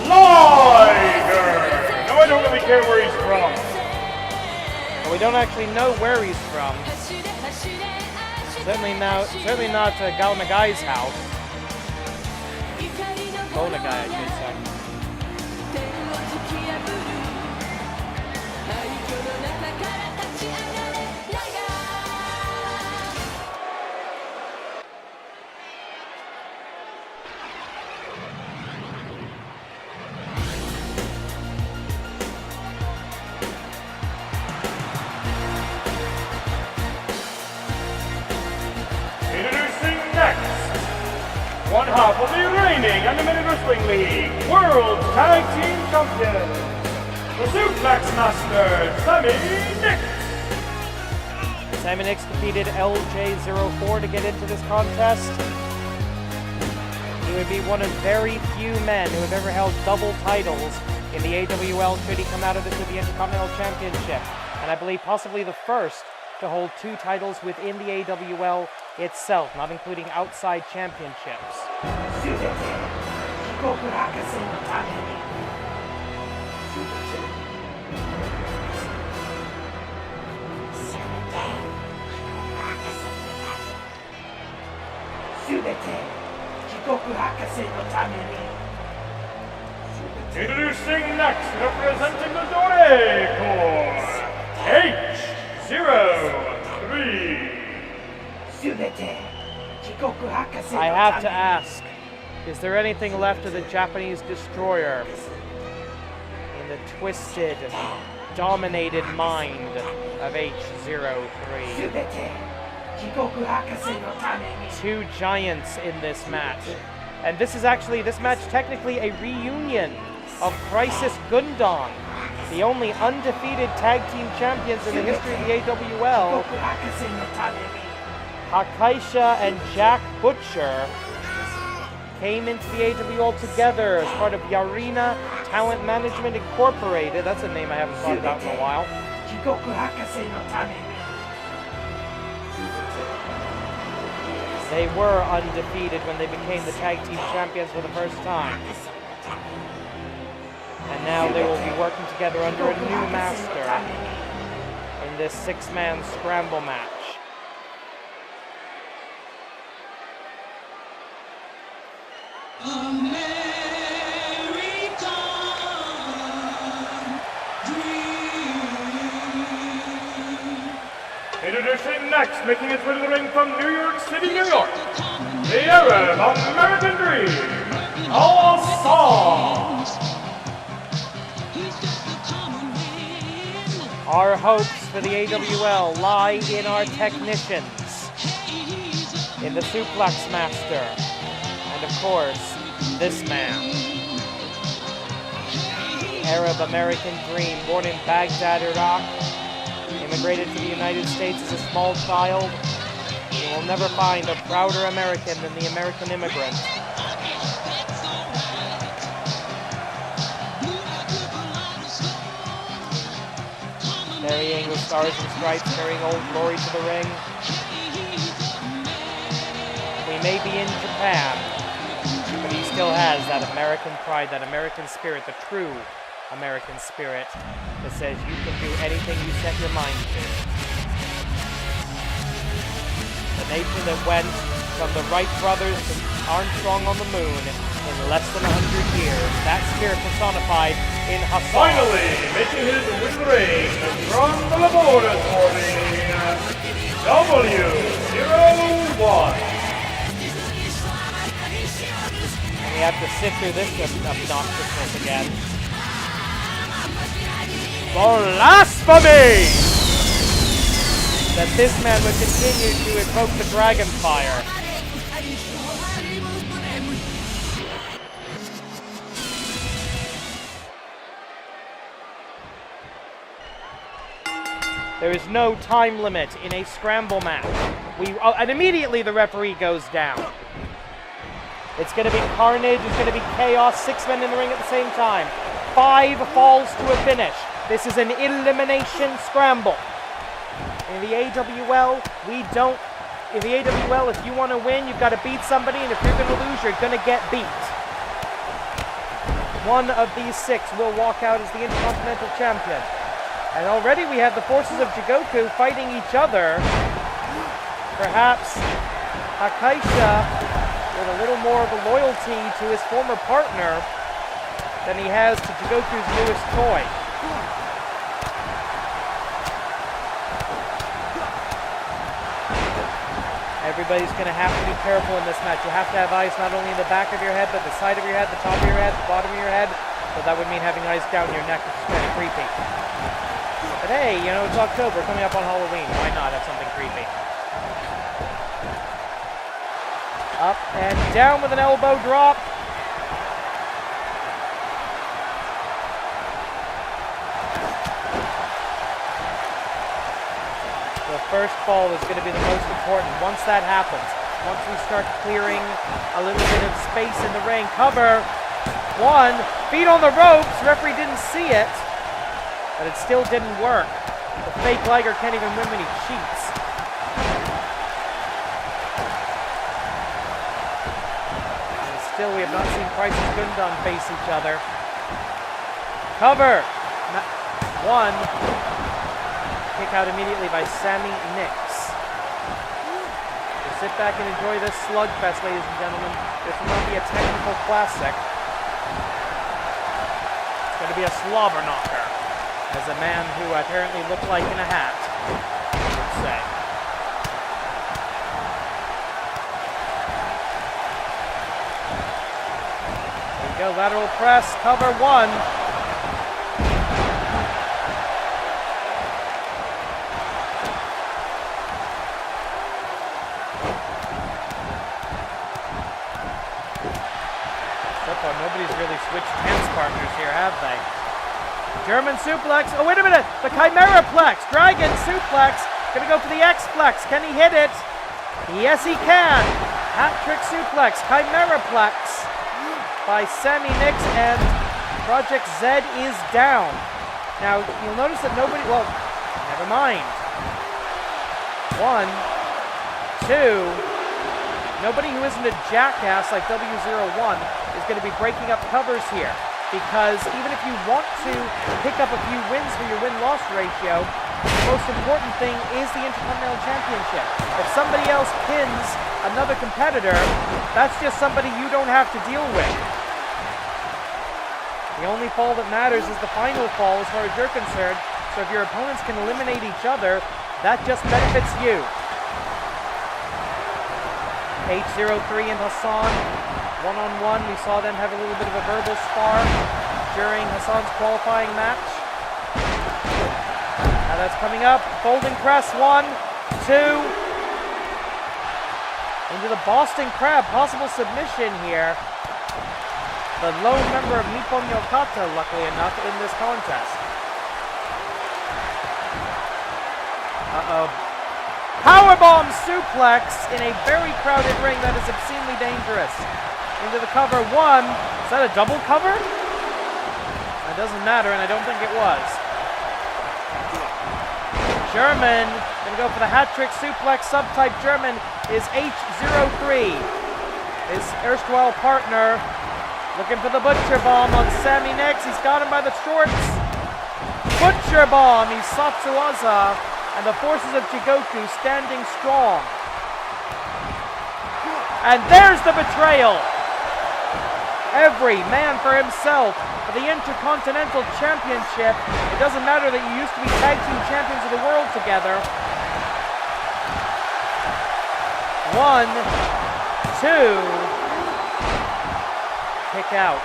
Liger. No, I don't really care where he's from. Well, we don't actually know where he's from. Certainly not Gao Nagai's house. Go Nagai, I should say. Introducing next, one half of the reigning Animated Wrestling League World Tag Team Champions, the Suplex Master, Sammy Nix. Sammy Nix defeated LJ04 to get into this contest. He would be one of very few men who have ever held double titles in the AWL should he come out of this with the Intercontinental Championship. And I believe possibly the first to hold two titles within the AWL itself, not including outside championships. Introducing next, representing the Dore Corps, H03. I have to ask, is there anything left of the Japanese destroyer in the twisted, dominated mind of H03? Two giants in this match. And this match technically a reunion of Crisis Gundam, the only undefeated tag team champions in the history of the AWL. Hakaisha and Jack Butcher came into the AWL together as part of Yarina Talent Management Incorporated. That's a name I haven't thought about in a while. They were undefeated when they became the tag team champions for the first time. And now they will be working together under a new master in this six-man scramble match. Introducing next, making his way to the ring from New York City, New York, the Arab American Dream, Al-Assad. Our hopes for the AWL lie in our technicians, in the Suplex Master, and of course, this man. Arab American Dream, born in Baghdad, Iraq, immigrated to the United States as a small child. You will never find a prouder American than the American immigrant. Carrying the Stars and Stripes, carrying Old Glory to the ring. We may be in Japan, but he still has that American pride, that American spirit, the true American spirit that says you can do anything you set your mind to. The nation that went from the Wright brothers to Armstrong on the moon in less than 100 years. That spirit personified in Hassan. Finally, making his way to the ring from the laboratory, W01. And we have to sit through this obnoxiousness again. Blasphemy! That this man would continue to invoke the dragon fire. There is no time limit in a scramble match. And immediately the referee goes down. It's going to be carnage, it's going to be chaos, 6 men in the ring at the same time. 5 falls to a finish. This is an elimination scramble. In the AWL, in the AWL, if you want to win, you've got to beat somebody, and if you're going to lose, you're going to get beat. One of these 6 will walk out as the Intercontinental Champion. And already we have the forces of Jigoku fighting each other. Perhaps Hakaisha with a little more of a loyalty to his former partner than he has to Jigoku's newest toy. Everybody's going to have to be careful in this match. You have to have eyes not only in the back of your head, but the side of your head, the top of your head, the bottom of your head. So that would mean having eyes down your neck, which is kind of creepy. But hey, you know, it's October, coming up on Halloween. Why not have something creepy? Up and down with an elbow drop. The first fall is going to be the most important. Once that happens, once we start clearing a little bit of space in the ring, cover. 1, feet on the ropes. Referee didn't see it. But it still didn't work. The fake Liger can't even win when he cheats. And still, we have not seen Price's Gundam face each other. Cover! 1. Kick out immediately by Sammy Nix. So sit back and enjoy this slugfest, ladies and gentlemen. This will not be a technical classic. It's going to be a slobber knocker. As a man who apparently looked like in a hat, I would say. There we go, lateral press, cover 1. So far, nobody's really switched tense partners here, have they? German suplex. Oh, wait a minute. The Chimera Plex. Dragon suplex. Gonna go for the X-Plex. Can he hit it? Yes, he can. Hat-trick suplex. Chimera Plex by Sammy Nix, and Project Z is down. Now, you'll notice that nobody... Well, never mind. 1, 2... Nobody who isn't a jackass like W01 is going to be breaking up covers here. Because even if you want to pick up a few wins for your win-loss ratio, the most important thing is the Intercontinental Championship. If somebody else pins another competitor, that's just somebody you don't have to deal with. The only fall that matters is the final fall as far as you're concerned. So if your opponents can eliminate each other, that just benefits you. H03 and Hassan, one-on-one. We saw them have a little bit of a verbal spar during Hassan's qualifying match. Now that's coming up. Folding press, 1, 2. Into the Boston Crab. Possible submission here. The lone member of Nippon Yokata, luckily enough, in this contest. Uh-oh. Powerbomb suplex in a very crowded ring. That is obscenely dangerous. Into the cover, 1. Is that a double cover? It doesn't matter, and I don't think it was. German, gonna go for the hat-trick suplex. Subtype German is H03. His erstwhile partner looking for the Butcher Bomb on Sammy Nix. He's got him by the shorts. Butcher Bomb, he's Satsuwaza. And the forces of Jigoku standing strong. And there's the betrayal. Every man for himself for the Intercontinental Championship. It doesn't matter that you used to be tag team champions of the world together. 1, 2. Kick out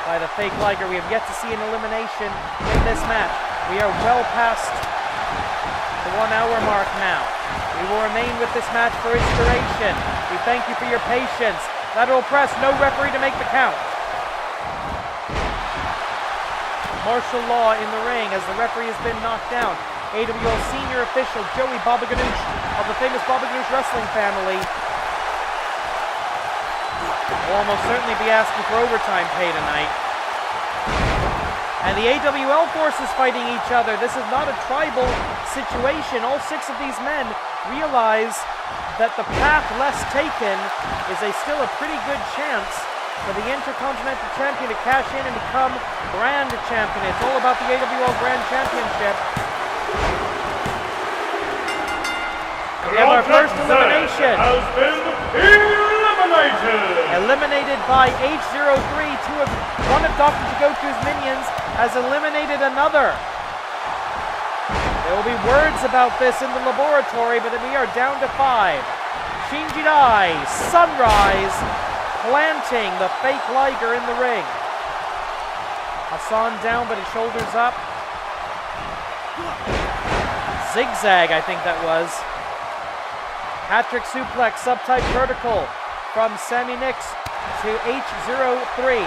by the fake Liger. We have yet to see an elimination in this match. We are well past the 1 hour mark now. We will remain with this match for its duration. We thank you for your patience. Lateral press, no referee to make the count. Martial law in the ring as the referee has been knocked down. AWL senior official Joey Baba Ganoush of the famous Baba Ganoush wrestling family will almost certainly be asking for overtime pay tonight. And the AWL forces fighting each other. This is not a tribal situation. All 6 of these men realize that the path less taken is still a pretty good chance for the Intercontinental Champion to cash in and become Grand Champion. It's all about the AWL Grand Championship. We have our first elimination. Has been eliminated. Eliminated by H03. One of Dr. Jigoku's minions has eliminated another. There will be words about this in the laboratory, but we are down to 5. Shinji Dai, Sunrise, planting the fake Liger in the ring. Hassan down, but his shoulders up. Zigzag, I think that was. Hat-trick suplex, subtype vertical from Sammy Nix to H03.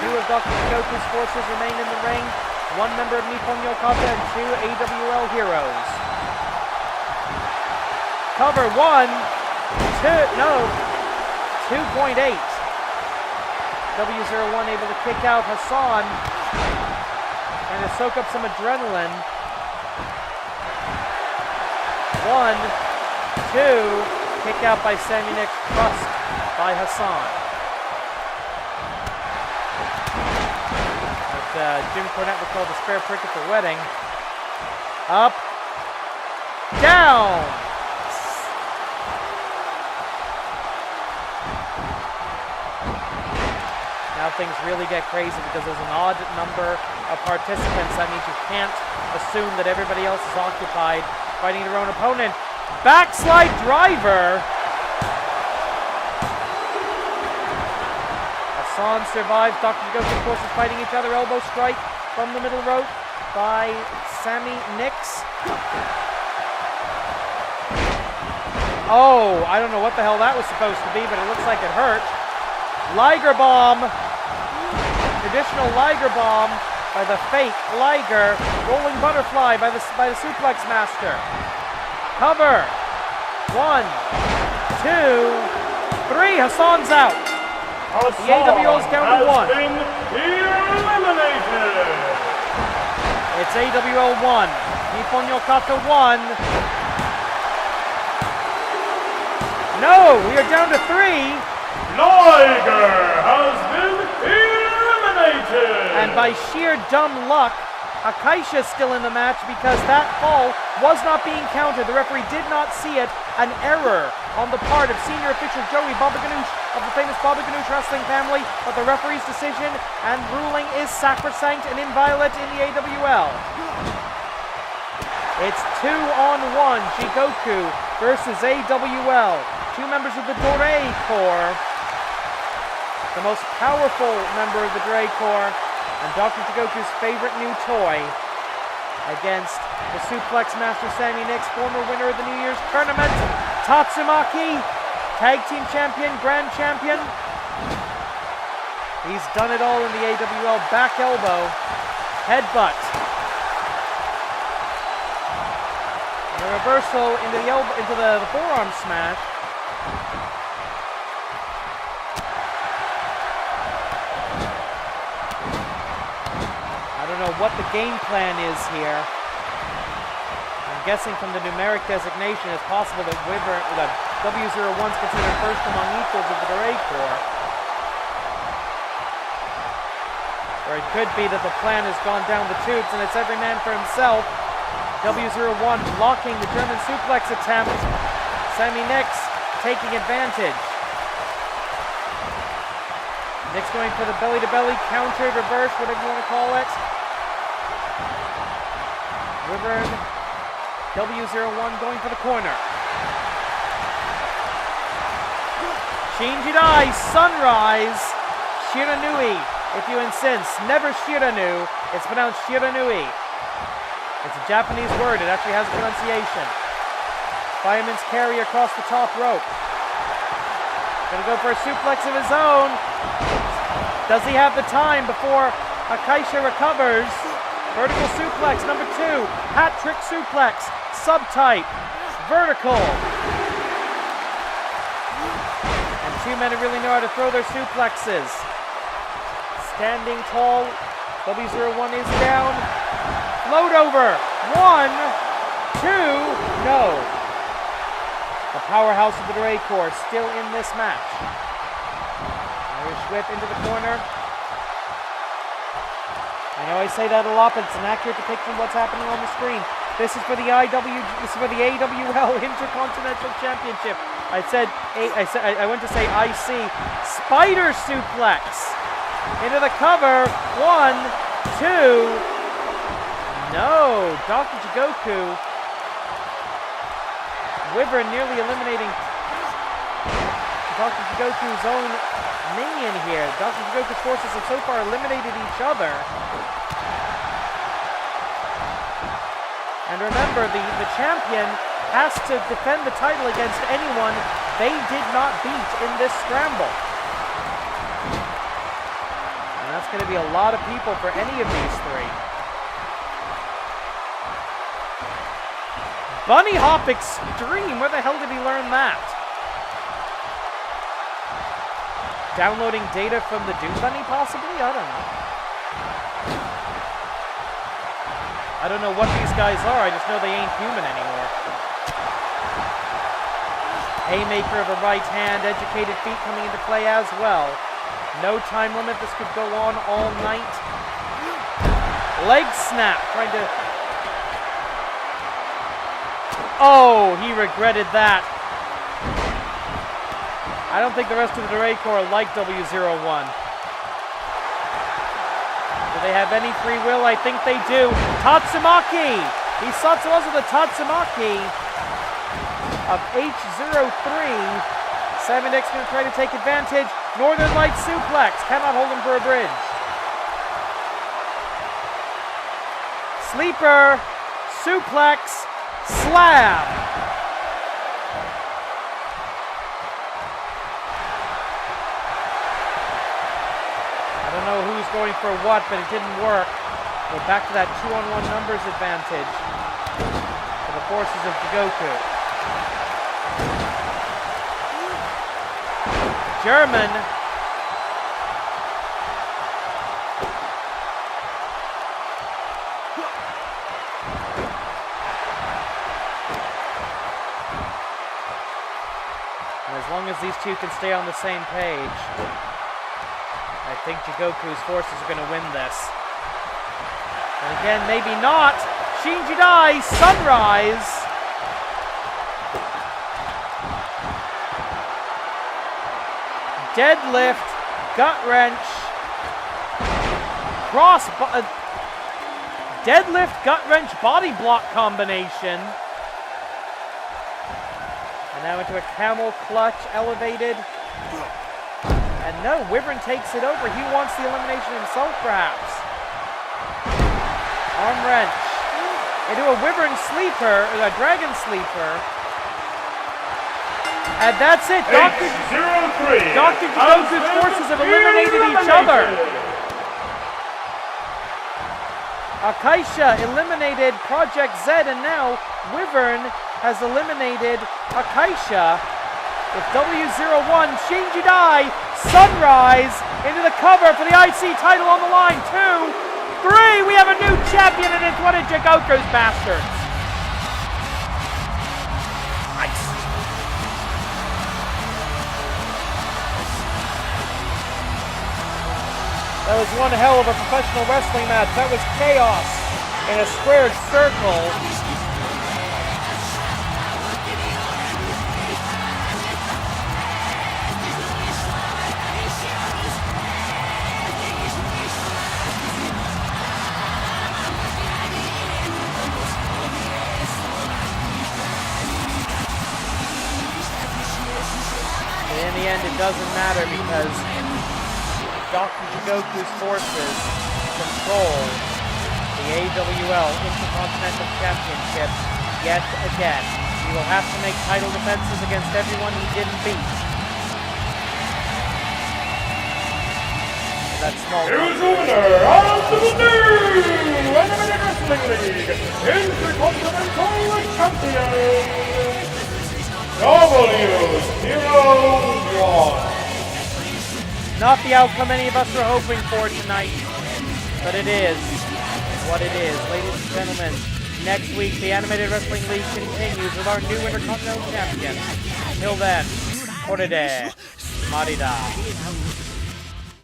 2 of Dr. Jigoku's forces remain in the ring. 1 member of Nippon Yokata and 2 AWL heroes. Cover 1, 2.8. W01 able to kick out Hassan and to soak up some adrenaline. 1, 2, kick out by Sammy Nix, crushed by Hassan. Jim Cornette would call the spare prick at the wedding. Up, down. Now things really get crazy because there's an odd number of participants. That means you can't assume that everybody else is occupied fighting their own opponent. Backslide driver. Hassan survives. Dr. Jigoku's forces fighting each other. Elbow strike from the middle rope by Sammy Nix. Oh, I don't know what the hell that was supposed to be, but it looks like it hurt. Liger bomb. Traditional Liger bomb by the fake Liger. Rolling butterfly by the suplex master. Cover. 1, 2, 3. Hassan's out. The AWL is down to 1. Been eliminated. It's AWL 1. Nippon Yokata 1. No, we are down to 3. Liger has been eliminated. And by sheer dumb luck, Akaisha is still in the match because that fall was not being counted. The referee did not see it. An error on the part of senior official Joey Baba Ganoush of the famous Baba Ganoush wrestling family, but the referee's decision and ruling is sacrosanct and inviolate in the AWL. It's 2-on-1, Jigoku versus AWL. 2 members of the Dorei Corps, the most powerful member of the Dorei Corps, and Dr. Jigoku's favorite new toy against the suplex master Sammy Nix, former winner of the New Year's tournament, Tatsumaki, tag team champion, grand champion. He's done it all in the AWL. Back elbow, headbutt. And a reversal into the forearm smash. I don't know what the game plan is here. I'm guessing from the numeric designation, it's possible that W01 is considered first among equals of the Dorei Corps. Or it could be that the plan has gone down the tubes and it's every man for himself. W01 blocking the German suplex attempt. Sammy Nix taking advantage. Nick's going for the belly-to-belly, countered, reverse, whatever you want to call it. Wyvern, W01 going for the corner. Shinjidai, Sunrise, Shiranui, if you insist. Never Shiranu, it's pronounced Shiranui. It's a Japanese word, it actually has a pronunciation. Fireman's carry across the top rope. Gonna go for a suplex of his own. Does he have the time before Akaisha recovers? Vertical suplex, number 2. Hat trick suplex, subtype, vertical. And two men who really know how to throw their suplexes. Standing tall, W01 is down. Float over, 1, 2, no. The powerhouse of the Drake Corps still in this match. Irish whip into the corner. I know I say that a lot, but it's an accurate depiction of what's happening on the screen. This is for the AWL Intercontinental Championship. I went to say IC. Spider suplex into the cover. 1, 2. No, Dr. Jigoku. Wyvern nearly eliminating Dr. Jigoku's own minion here. Dr. Jigoku's forces have so far eliminated each other. And remember, the champion has to defend the title against anyone they did not beat in this scramble. And that's going to be a lot of people for any of these three. Bunny Hop Extreme, where the hell did he learn that? Downloading data from the Doom Bunny, possibly? I don't know. I don't know what these guys are, I just know they ain't human anymore. Haymaker of a right hand, educated feet coming into play as well. No time limit, this could go on all night. Leg snap, trying to... Oh, he regretted that. I don't think the rest of the Drake Corps like W01. Do they have any free will? I think they do. Tatsumaki! He Satsumas with a Tatsumaki of H03. Simon X going to try to take advantage. Northern Light suplex. Cannot hold him for a bridge. Sleeper. Suplex. Slam! I don't know who's going for what, but it didn't work. We're back to that 2-on-1 numbers advantage for the forces of Jigoku. German. And as long as these two can stay on the same page, I think Jigoku's forces are going to win this. And again, maybe not. Shinjidai, Sunrise. Deadlift, gut wrench. Deadlift, gut wrench, body block combination. And now into a camel clutch, elevated. And no, Wyvern takes it over. He wants the elimination himself, perhaps. Arm wrench. Into a Wyvern sleeper, or a dragon sleeper. And that's it. Dr. Jigoku's forces have eliminated each other. Akaisha eliminated Project Z, and now Wyvern has eliminated Akaisha. With W01, Shinjidai, Sunrise, into the cover for the IC title on the line. 2, 3, we have a new champion, and it's one of Jigoku's bastards. Nice. That was one hell of a professional wrestling match. That was chaos in a squared circle. doesn't matter because Dr. Jigoku's forces control the AWL Intercontinental Championship yet again. He will have to make title defenses against everyone he didn't beat. That small Here's the winner of the new Animated Wrestling League Intercontinental Champion, AWL. Not the outcome any of us were hoping for tonight, but it is what it is. Ladies and gentlemen, next week the Animated Wrestling League continues with our new Intercontinental Champion. Till then, Korede, Marida.